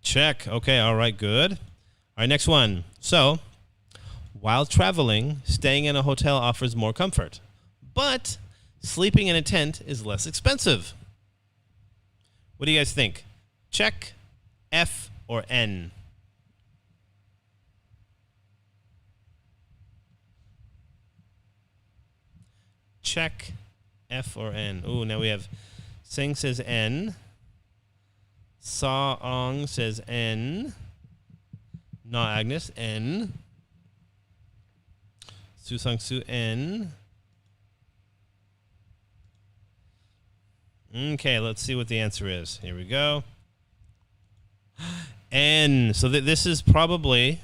Check. Okay, all right, good. All right, next one. So, while traveling, staying in a hotel offers more comfort, but sleeping in a tent is less expensive. What do you guys think? Check, F, or N? Check, F, or N? Ooh, now we have Singh says N. Saong says N. Na Agnes, N. Susang Su, N. Okay, let's see what the answer is. Here we go. N. So this is probably,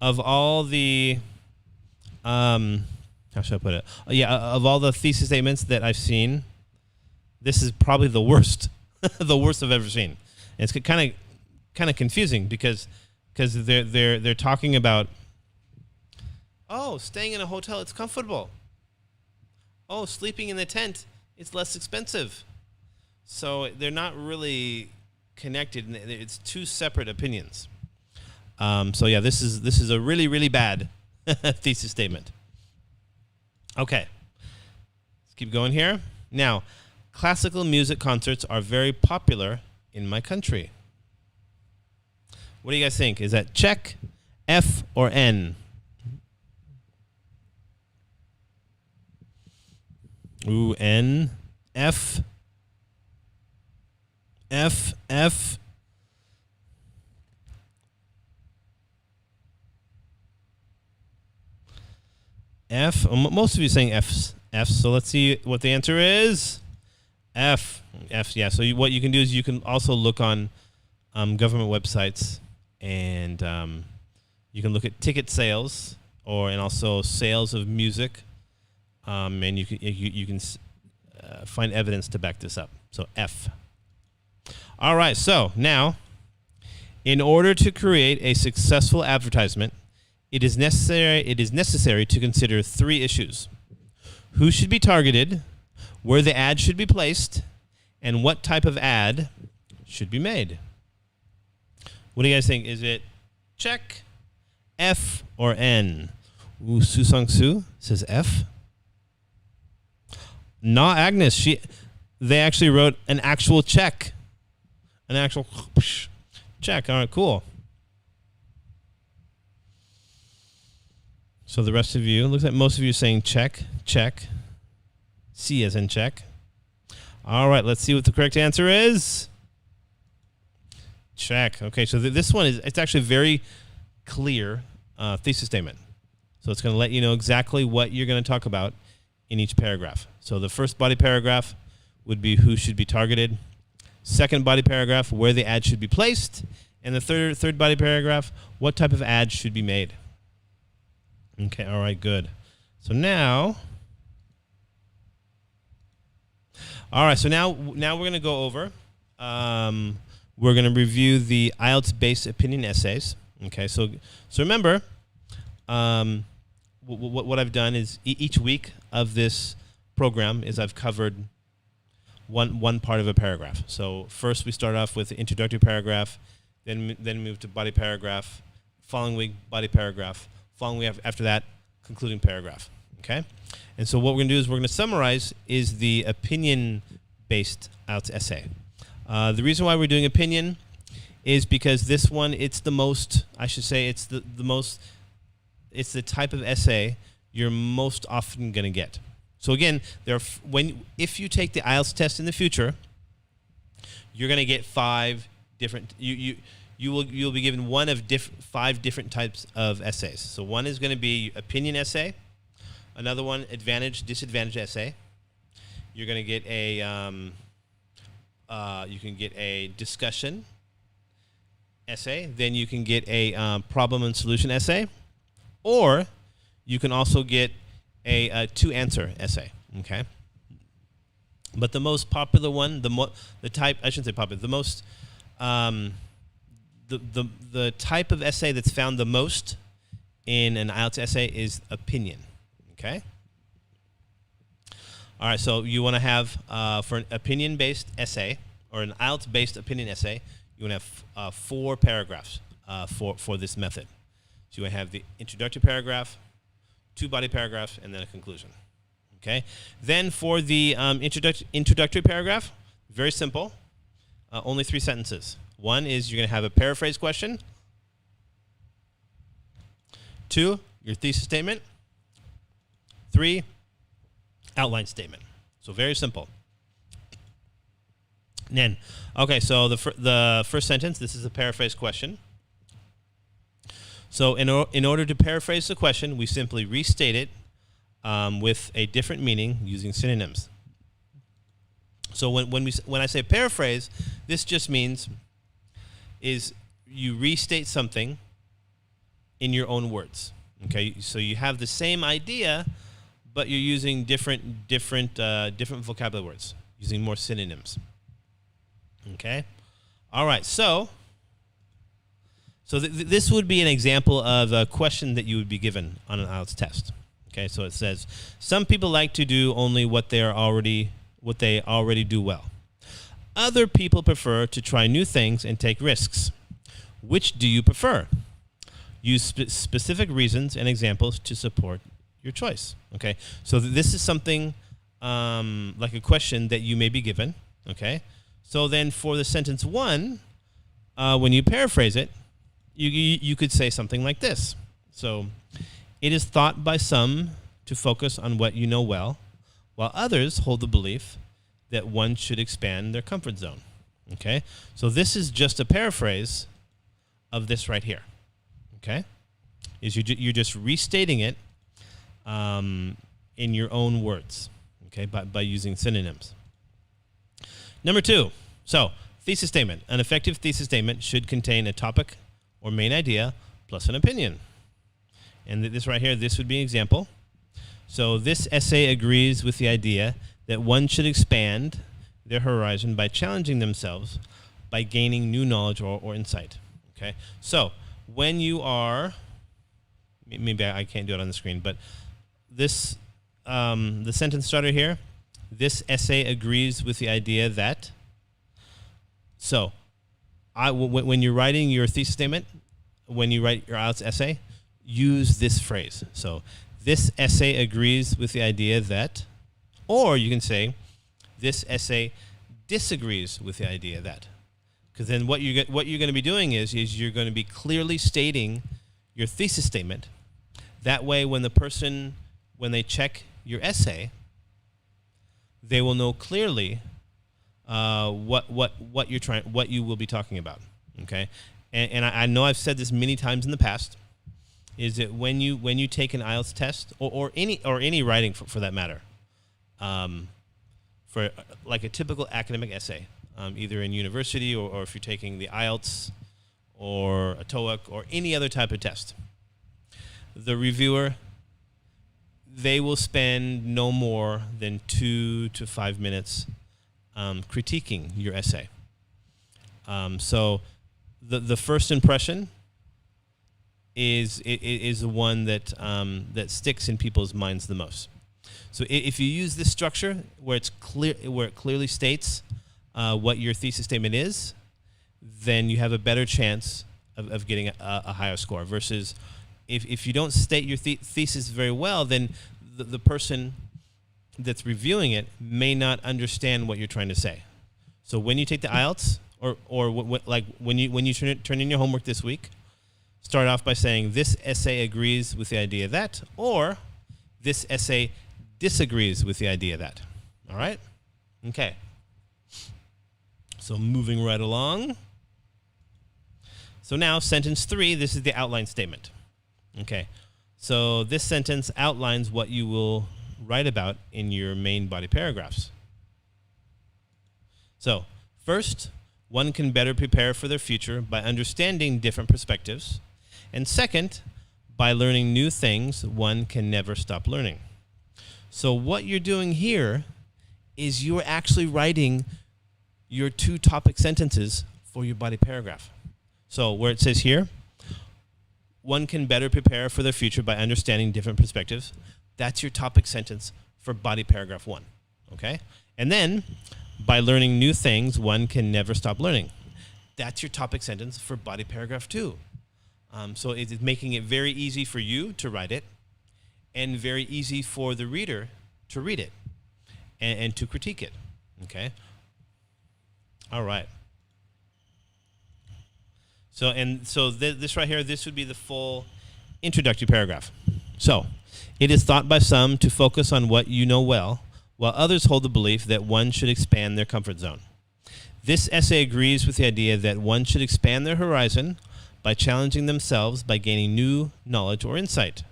of all the, how should I put it? Of all the thesis statements that I've seen, this is probably the worst. The worst I've ever seen. And it's kind of confusing because they're talking about, oh, staying in a hotel, it's comfortable. Oh, sleeping in the tent, it's less expensive. So they're not really connected. It's two separate opinions. So yeah, this is a really, really bad thesis statement. Okay, let's keep going here. Now, classical music concerts are very popular in my country. What do you guys think? Is that check, F, or N? Ooh, N, F, F, F. F. Most of you are saying F's. So let's see what the answer is. F. Yeah. So what you can do is you can also look on government websites, and you can look at ticket sales and also sales of music, and you can find evidence to back this up. So F. All right. So now, in order to create a successful advertisement, it is necessary to consider three issues: who should be targeted, where the ad should be placed, and what type of ad should be made. What do you guys think? Is it check, F, or N? Ooh, Susang Su says F. Na Agnes, they actually wrote an actual check. An actual check. All right, cool. So the rest of you, looks like most of you are saying check, check. C as in check. All right, let's see what the correct answer is. Check. Okay, so this one it's actually a very clear thesis statement. So it's going to let you know exactly what you're going to talk about in each paragraph. So the first body paragraph would be who should be targeted. Second body paragraph, where the ad should be placed. And the third body paragraph, what type of ad should be made. Okay, all right, good. So now... All right, so now we're going to go over. We're going to review the Ielts-based opinion essays. Okay, so remember, what I've done is each week of this program is I've covered one part of a paragraph. So first we start off with the introductory paragraph, then move to body paragraph. Following week, body paragraph. Following week after that, concluding paragraph. Okay. And so what we're going to do is we're going to summarize is the opinion-based Ielts essay. The reason why we're doing opinion is because this one, it's the most, I should say, it's the most, it's the type of essay you're most often going to get. So again, if you take the Ielts test in the future, you're going to get 5 different, you'll be given one of 5 different types of essays. So one is going to be opinion essay. Another one, advantage, disadvantage essay. You're going to get a you can get a discussion essay. Then you can get a problem and solution essay, or you can also get a to-answer essay. Okay. But the most popular one, the type, I shouldn't say popular, the most the type of essay that's found the most in an IELTS essay is opinion. Okay. All right, so you want to have, for an opinion-based essay, or an IELTS-based opinion essay, you want to have 4 paragraphs for this method. So you want to have the introductory paragraph, 2 body paragraphs, and then a conclusion. Okay? Then for the introductory paragraph, very simple, only 3 sentences. 1 is you're going to have a paraphrase question. 2, your thesis statement. 3, outline statement. So very simple. And then, okay, so the first sentence, this is a paraphrase question. So in order to paraphrase the question, we simply restate it with a different meaning using synonyms. So when I say paraphrase, this just means is you restate something in your own words. Okay, so you have the same idea, but you're using different vocabulary words, using more synonyms. Okay, all right. So this would be an example of a question that you would be given on an IELTS test. Okay, so it says some people like to do only what they already do well. Other people prefer to try new things and take risks. Which do you prefer? Use specific reasons and examples to support your choice. Okay, so this is something like a question that you may be given. Okay, so then for the sentence 1, when you paraphrase it, you could say something like this. So, it is thought by some to focus on what you know well, while others hold the belief that one should expand their comfort zone. Okay, so this is just a paraphrase of this right here. Okay, is you're just restating it in your own words, okay, by using synonyms. Number 2, so thesis statement. An effective thesis statement should contain a topic or main idea plus an opinion. And this right here, this would be an example. So this essay agrees with the idea that one should expand their horizon by challenging themselves by gaining new knowledge or insight. Okay, so when you are, maybe I can't do it on the screen, but this, the sentence starter here, this essay agrees with the idea that. So, when you're writing your thesis statement, when you write your IELTS essay, use this phrase. So, this essay agrees with the idea that, or you can say, this essay disagrees with the idea that. Because then what you're going to be doing is you're going to be clearly stating your thesis statement. That way, when they check your essay, they will know clearly what you will be talking about. Okay, and I know I've said this many times in the past, is that when you take an IELTS test or any writing for that matter, for like a typical academic essay, either in university or if you're taking the Ielts or a TOEIC or any other type of test, the reviewer, they will spend no more than 2 to 5 minutes critiquing your essay. So the first impression is the one that sticks in people's minds the most. So if you use this structure where it clearly states what your thesis statement is, then you have a better chance of getting a higher score. Versus if you don't state your thesis very well, then the person that's reviewing it may not understand what you're trying to say. So when you take the IELTS, or like when you turn in your homework this week, start off by saying this essay agrees with the idea that, or this essay disagrees with the idea that. All right? Okay. So moving right along. So now sentence 3, this is the outline statement. Okay. So this sentence outlines what you will write about in your main body paragraphs. So First, one can better prepare for their future by understanding different perspectives. And second, by learning new things, one can never stop learning. So what you're doing here is you're actually writing your 2 topic sentences for your body paragraph. So where it says here, one can better prepare for their future by understanding different perspectives. That's your topic sentence for body paragraph 1, okay? And then, by learning new things, one can never stop learning. That's your topic sentence for body paragraph 2. So it's making it very easy for you to write it and very easy for the reader to read it and to critique it, okay? All right. So this right here, this would be the full introductory paragraph. So, it is thought by some to focus on what you know well, while others hold the belief that one should expand their comfort zone. This essay agrees with the idea that one should expand their horizon by challenging themselves by gaining new knowledge or insight.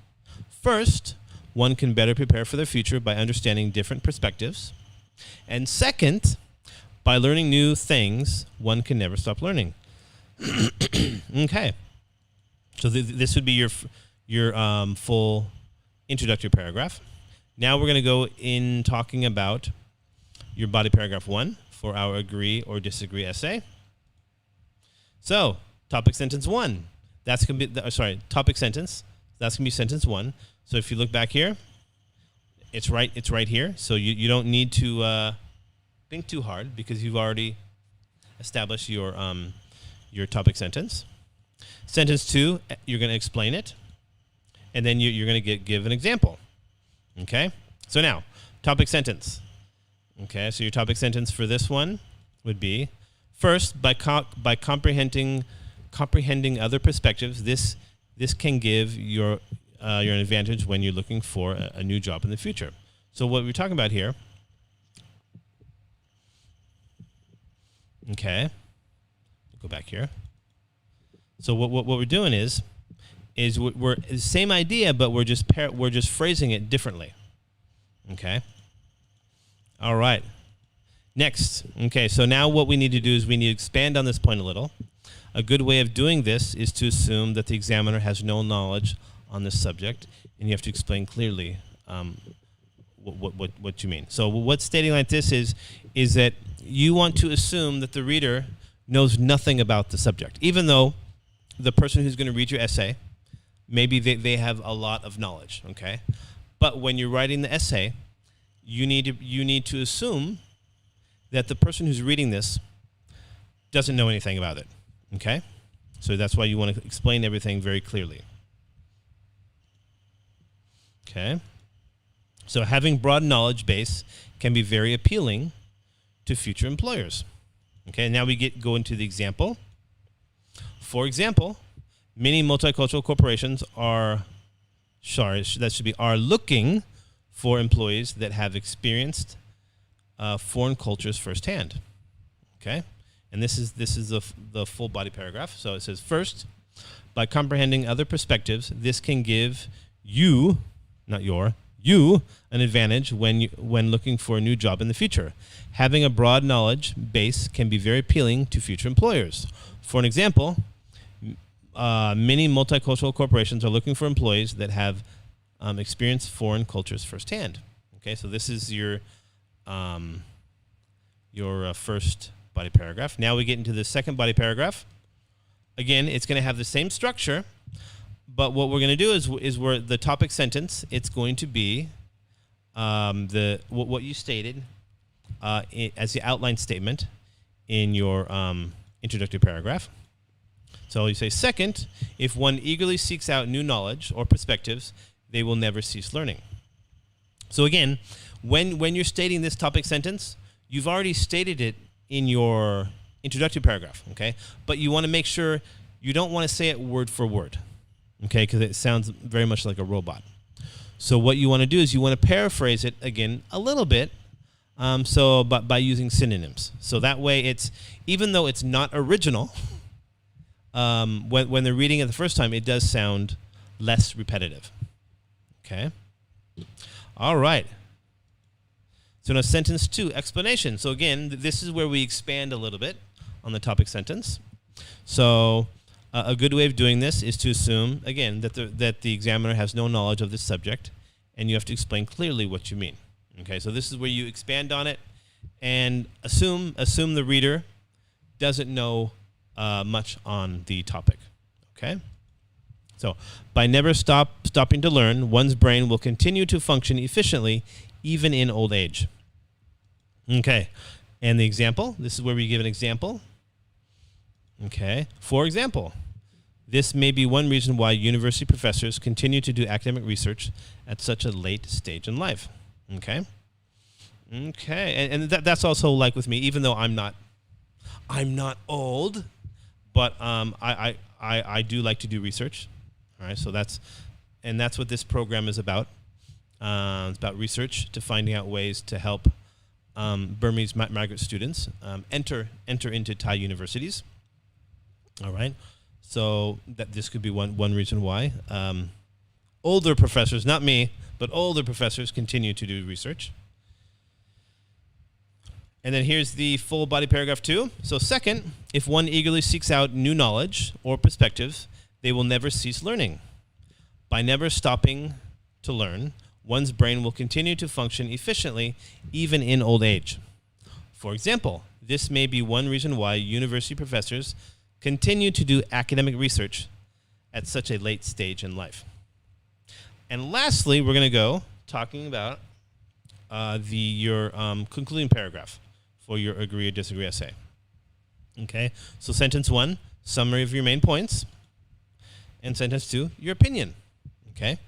First, one can better prepare for their future by understanding different perspectives. And second, by learning new things, one can never stop learning. Okay. So this would be your full introductory paragraph. Now we're going to go in talking about your body paragraph 1 for our agree or disagree essay. So, topic sentence 1. That's going to be, topic sentence. That's going to be sentence 1. So if you look back here, it's right here. So you don't need to think too hard because you've already established your topic sentence. Sentence 2, you're going to explain it, and then you're going to give an example. Okay? So now, topic sentence. Okay, so your topic sentence for this one would be, first, by comprehending other perspectives, this can give your an advantage when you're looking for a new job in the future. So what we're talking about here, okay, go back here. So what we're doing is we're the same idea, but we're just phrasing it differently. Okay. All right. Next. Okay. So now what we need to do is we need to expand on this point a little. A good way of doing this is to assume that the examiner has no knowledge on this subject, and you have to explain clearly what you mean. So what's stating like this is that you want to assume that the reader knows nothing about the subject, even though the person who's going to read your essay, maybe they have a lot of knowledge, okay? But when you're writing the essay, you need to assume that the person who's reading this doesn't know anything about it, okay? So that's why you want to explain everything very clearly. Okay? So having broad knowledge base can be very appealing to future employers. Okay, now we go into the example. For example, many multicultural corporations are looking for employees that have experienced foreign cultures firsthand. Okay, and this is the full body paragraph. So it says, first, by comprehending other perspectives, this can give you, not you, an advantage when looking for a new job in the future. Having a broad knowledge base can be very appealing to future employers. For an example, many multicultural corporations are looking for employees that have experienced foreign cultures firsthand. Okay, so this is your first body paragraph. Now we get into the second body paragraph. Again, it's going to have the same structure, but what we're going to do is where the topic sentence, it's going to be what you stated as the outline statement in your introductory paragraph. So you say, second, if one eagerly seeks out new knowledge or perspectives, they will never cease learning. So again, when you're stating this topic sentence, you've already stated it in your introductory paragraph, okay? But you want to make sure you don't want to say it word for word, okay? Because it sounds very much like a robot. So what you want to do is you want to paraphrase it again a little bit, but by using synonyms. So that way it's, even though it's not original, when they're reading it the first time, it does sound less repetitive. Okay? All right. So now sentence 2, explanation. So again, this is where we expand a little bit on the topic sentence. So a good way of doing this is to assume, again, that the examiner has no knowledge of this subject, and you have to explain clearly what you mean. Okay, so this is where you expand on it and assume the reader doesn't know much on the topic. Okay? So by never stopping to learn, one's brain will continue to function efficiently even in old age. Okay, and the example, this is where we give an example. Okay, for example, this may be one reason why university professors continue to do academic research at such a late stage in life. Okay, and that's also like with me, even though I'm not old, but I do like to do research. All right, so that's what this program is about. It's about research to finding out ways to help Burmese migrant students enter into Thai universities. All right, so that this could be one reason why older professors, not me, but older professors continue to do research. And then here's the full body paragraph 2. So second, if one eagerly seeks out new knowledge or perspectives, they will never cease learning. By never stopping to learn, one's brain will continue to function efficiently even in old age. For example, this may be one reason why university professors continue to do academic research at such a late stage in life. And lastly, we're going to go talking about your concluding paragraph for your agree or disagree essay. Okay, so sentence 1, summary of your main points, and sentence 2, your opinion. Okay.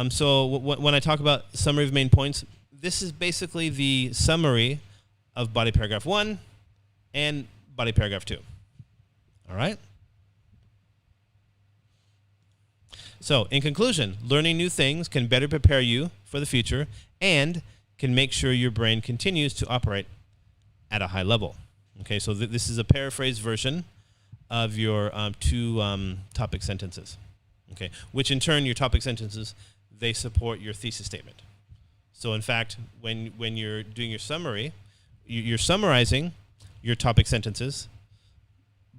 So when I talk about summary of main points, this is basically the summary of body paragraph 1 and body paragraph 2. All right? So in conclusion, learning new things can better prepare you for the future and can make sure your brain continues to operate at a high level. Okay, so this is a paraphrased version of your 2 topic sentences. Okay, which in turn, your topic sentences, they support your thesis statement. So in fact, when you're doing your summary, you're summarizing your topic sentences,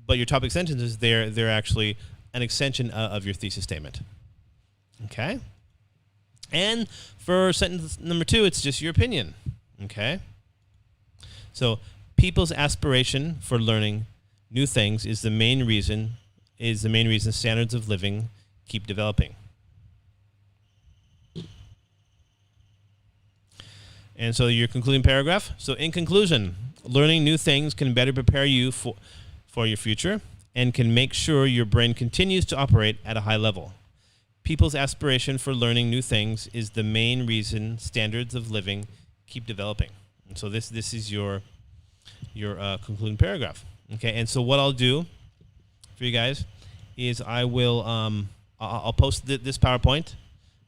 but your topic sentences, they're actually an extension of your thesis statement. Okay? And for sentence number 2, it's just your opinion. Okay? So people's aspiration for learning new things is the main reason standards of living keep developing. And so your concluding paragraph. So in conclusion, learning new things can better prepare you for your future and can make sure your brain continues to operate at a high level. People's aspiration for learning new things is the main reason standards of living keep developing. And so this is your concluding paragraph. Okay, and so what I'll do for you guys is I will I'll post this PowerPoint.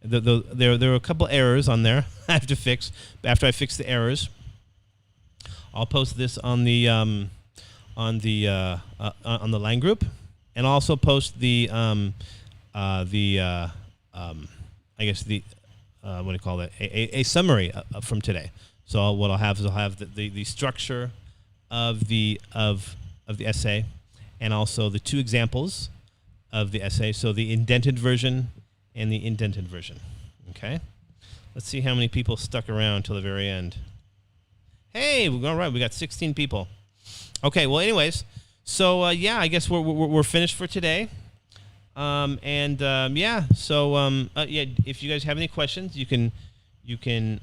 There are a couple errors on there I have to fix. After I fix the errors, I'll post this on the line group, and I'll also post the I guess the what do you call it? A summary from today. So what I'll have is I'll have the structure of the essay, and also the 2 examples of the essay. So the indented version and the indented version. Okay, let's see how many people stuck around till the very end. Hey, we're all right. We got 16 people. Okay. Well, anyways, so yeah, I guess we're finished for today. Yeah. So yeah, if you guys have any questions, you can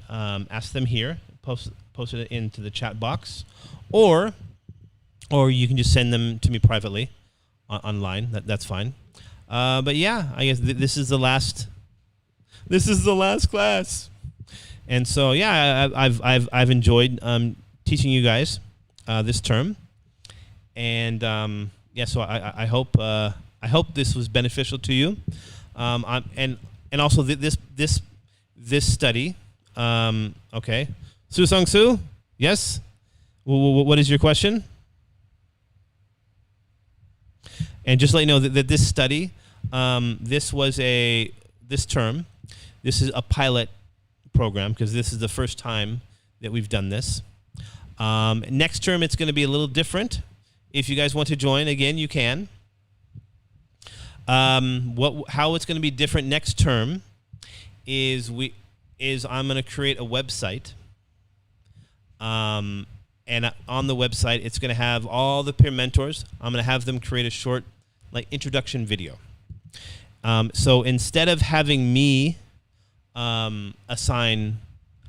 ask them here. Post it into the chat box, or you can just send them to me privately online. That's fine. But yeah, I guess this is the last. This is the last class, and so yeah, I've enjoyed teaching you guys this term, and yeah, so I hope this was beneficial to you, and also this study. Okay, Su Sung Su, yes. What is your question? And just let you know that this study, this term, this is a pilot program because this is the first time that we've done this. Next term, it's going to be a little different. If you guys want to join, again, you can. How it's going to be different next term is I'm going to create a website. And on the website, it's going to have all the peer mentors. I'm going to have them create a short, introduction video. So instead of having me assign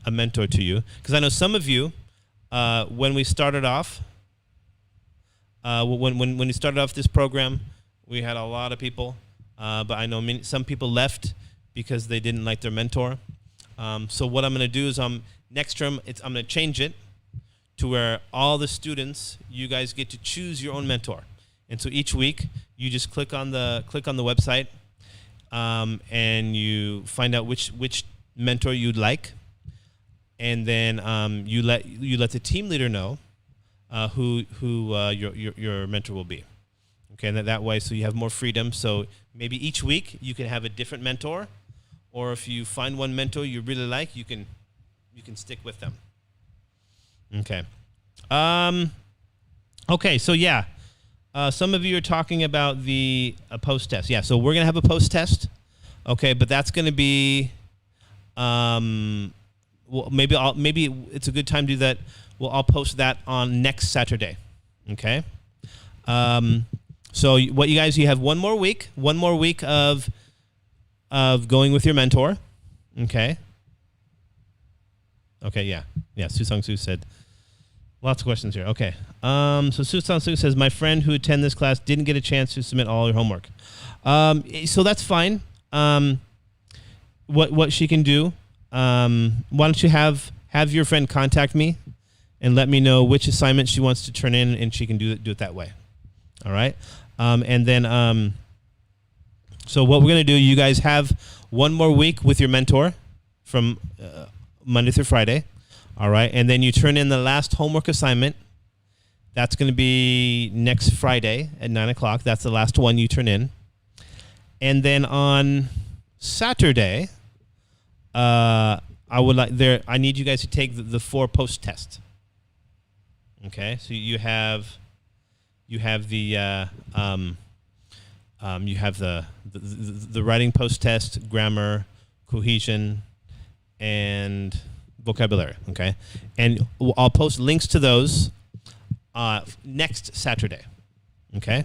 a mentor to you, because I know some of you, when we started off, when we started off this program, we had a lot of people, but I know some people left because they didn't like their mentor. So what I'm going to do is next term, I'm going to change it to where all the students, you guys get to choose your own mentor. And so each week, you just click on the website, and you find out which mentor you'd like, and then you let the team leader know who your mentor will be. Okay, and that way, so you have more freedom. So maybe each week you can have a different mentor, or if you find one mentor you really like, you can stick with them. Okay. Okay. So yeah, some of you are talking about the post test. Yeah. So we're gonna have a post test. Okay, but that's gonna be. Well, maybe it's a good time to do that. Well, I'll post that on next Saturday. Okay. So what you have one more week of going with your mentor. Okay. Okay. Yeah. Su Sung Soo said. Lots of questions here. Okay. So Su Sung Soo says, my friend who attended this class didn't get a chance to submit all her homework. So that's fine. What she can do, why don't you have your friend contact me and let me know which assignment she wants to turn in, and she can do it that way. All right. And then, so what we're going to do, you guys have one more week with your mentor from Monday through Friday. All right. And then you turn in the last homework assignment. That's going to be next Friday at 9 o'clock. That's the last one you turn in. And then on Saturday, I need you guys to take the 4 post tests. Okay. So you have the writing post test, grammar, cohesion, and vocabulary. Okay, and I'll post links to those next Saturday. Okay,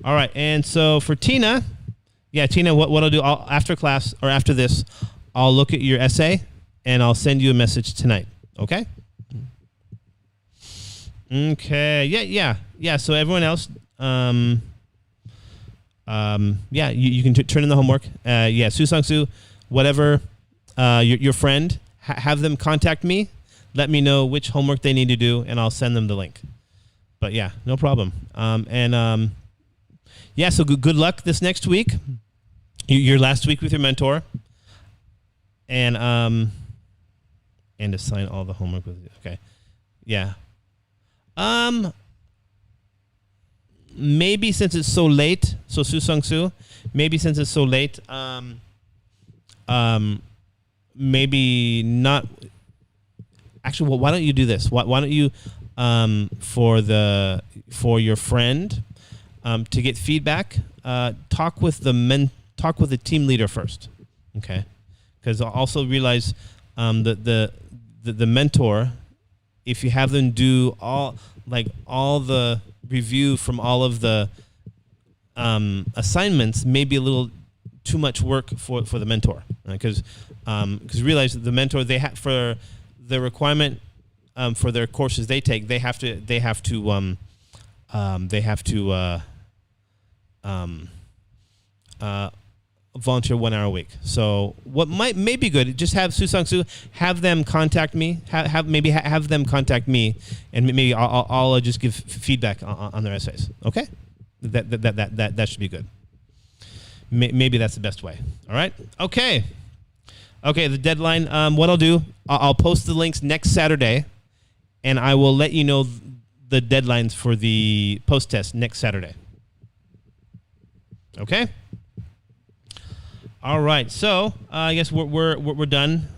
all right. And so for Tina, what I'll do after class or after this, I'll look at your essay and I'll send you a message tonight. Okay. Okay. Yeah. So everyone else, you can turn in the homework. Su Sung Soo, whatever, your friend, have them contact me. Let me know which homework they need to do, and I'll send them the link. But yeah, no problem. So good luck this next week. Your last week with your mentor, and assign all the homework with you. Okay. Yeah. Maybe since it's so late, so Su Sung Soo, maybe since it's so late, maybe not. Actually, well, why don't you do this? Why don't you, for your friend, to get feedback, talk with the team leader first, okay? Because also realize the mentor, if you have them do all the review from all of the assignments, may be a little too much work for the mentor, because realize that the mentor, they have for the requirement for their courses they take, they have to volunteer 1 hour a week. So what may be good, just have Su Sung Soo have them contact me, have them contact me, and maybe I'll just give feedback on their essays. Okay, that should be good. Maybe that's the best way. All right. Okay. The deadline. What I'll do, I'll post the links next Saturday, and I will let you know the deadlines for the post test next Saturday. Okay. All right. So I guess we're done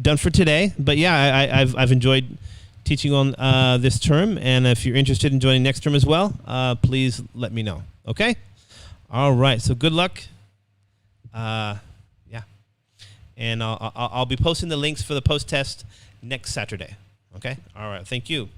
done for today. But yeah, I've enjoyed teaching on this term, and if you're interested in joining next term as well, please let me know. Okay. All right. So good luck. Yeah. And I'll be posting the links for the post test next Saturday. Okay. All right. Thank you.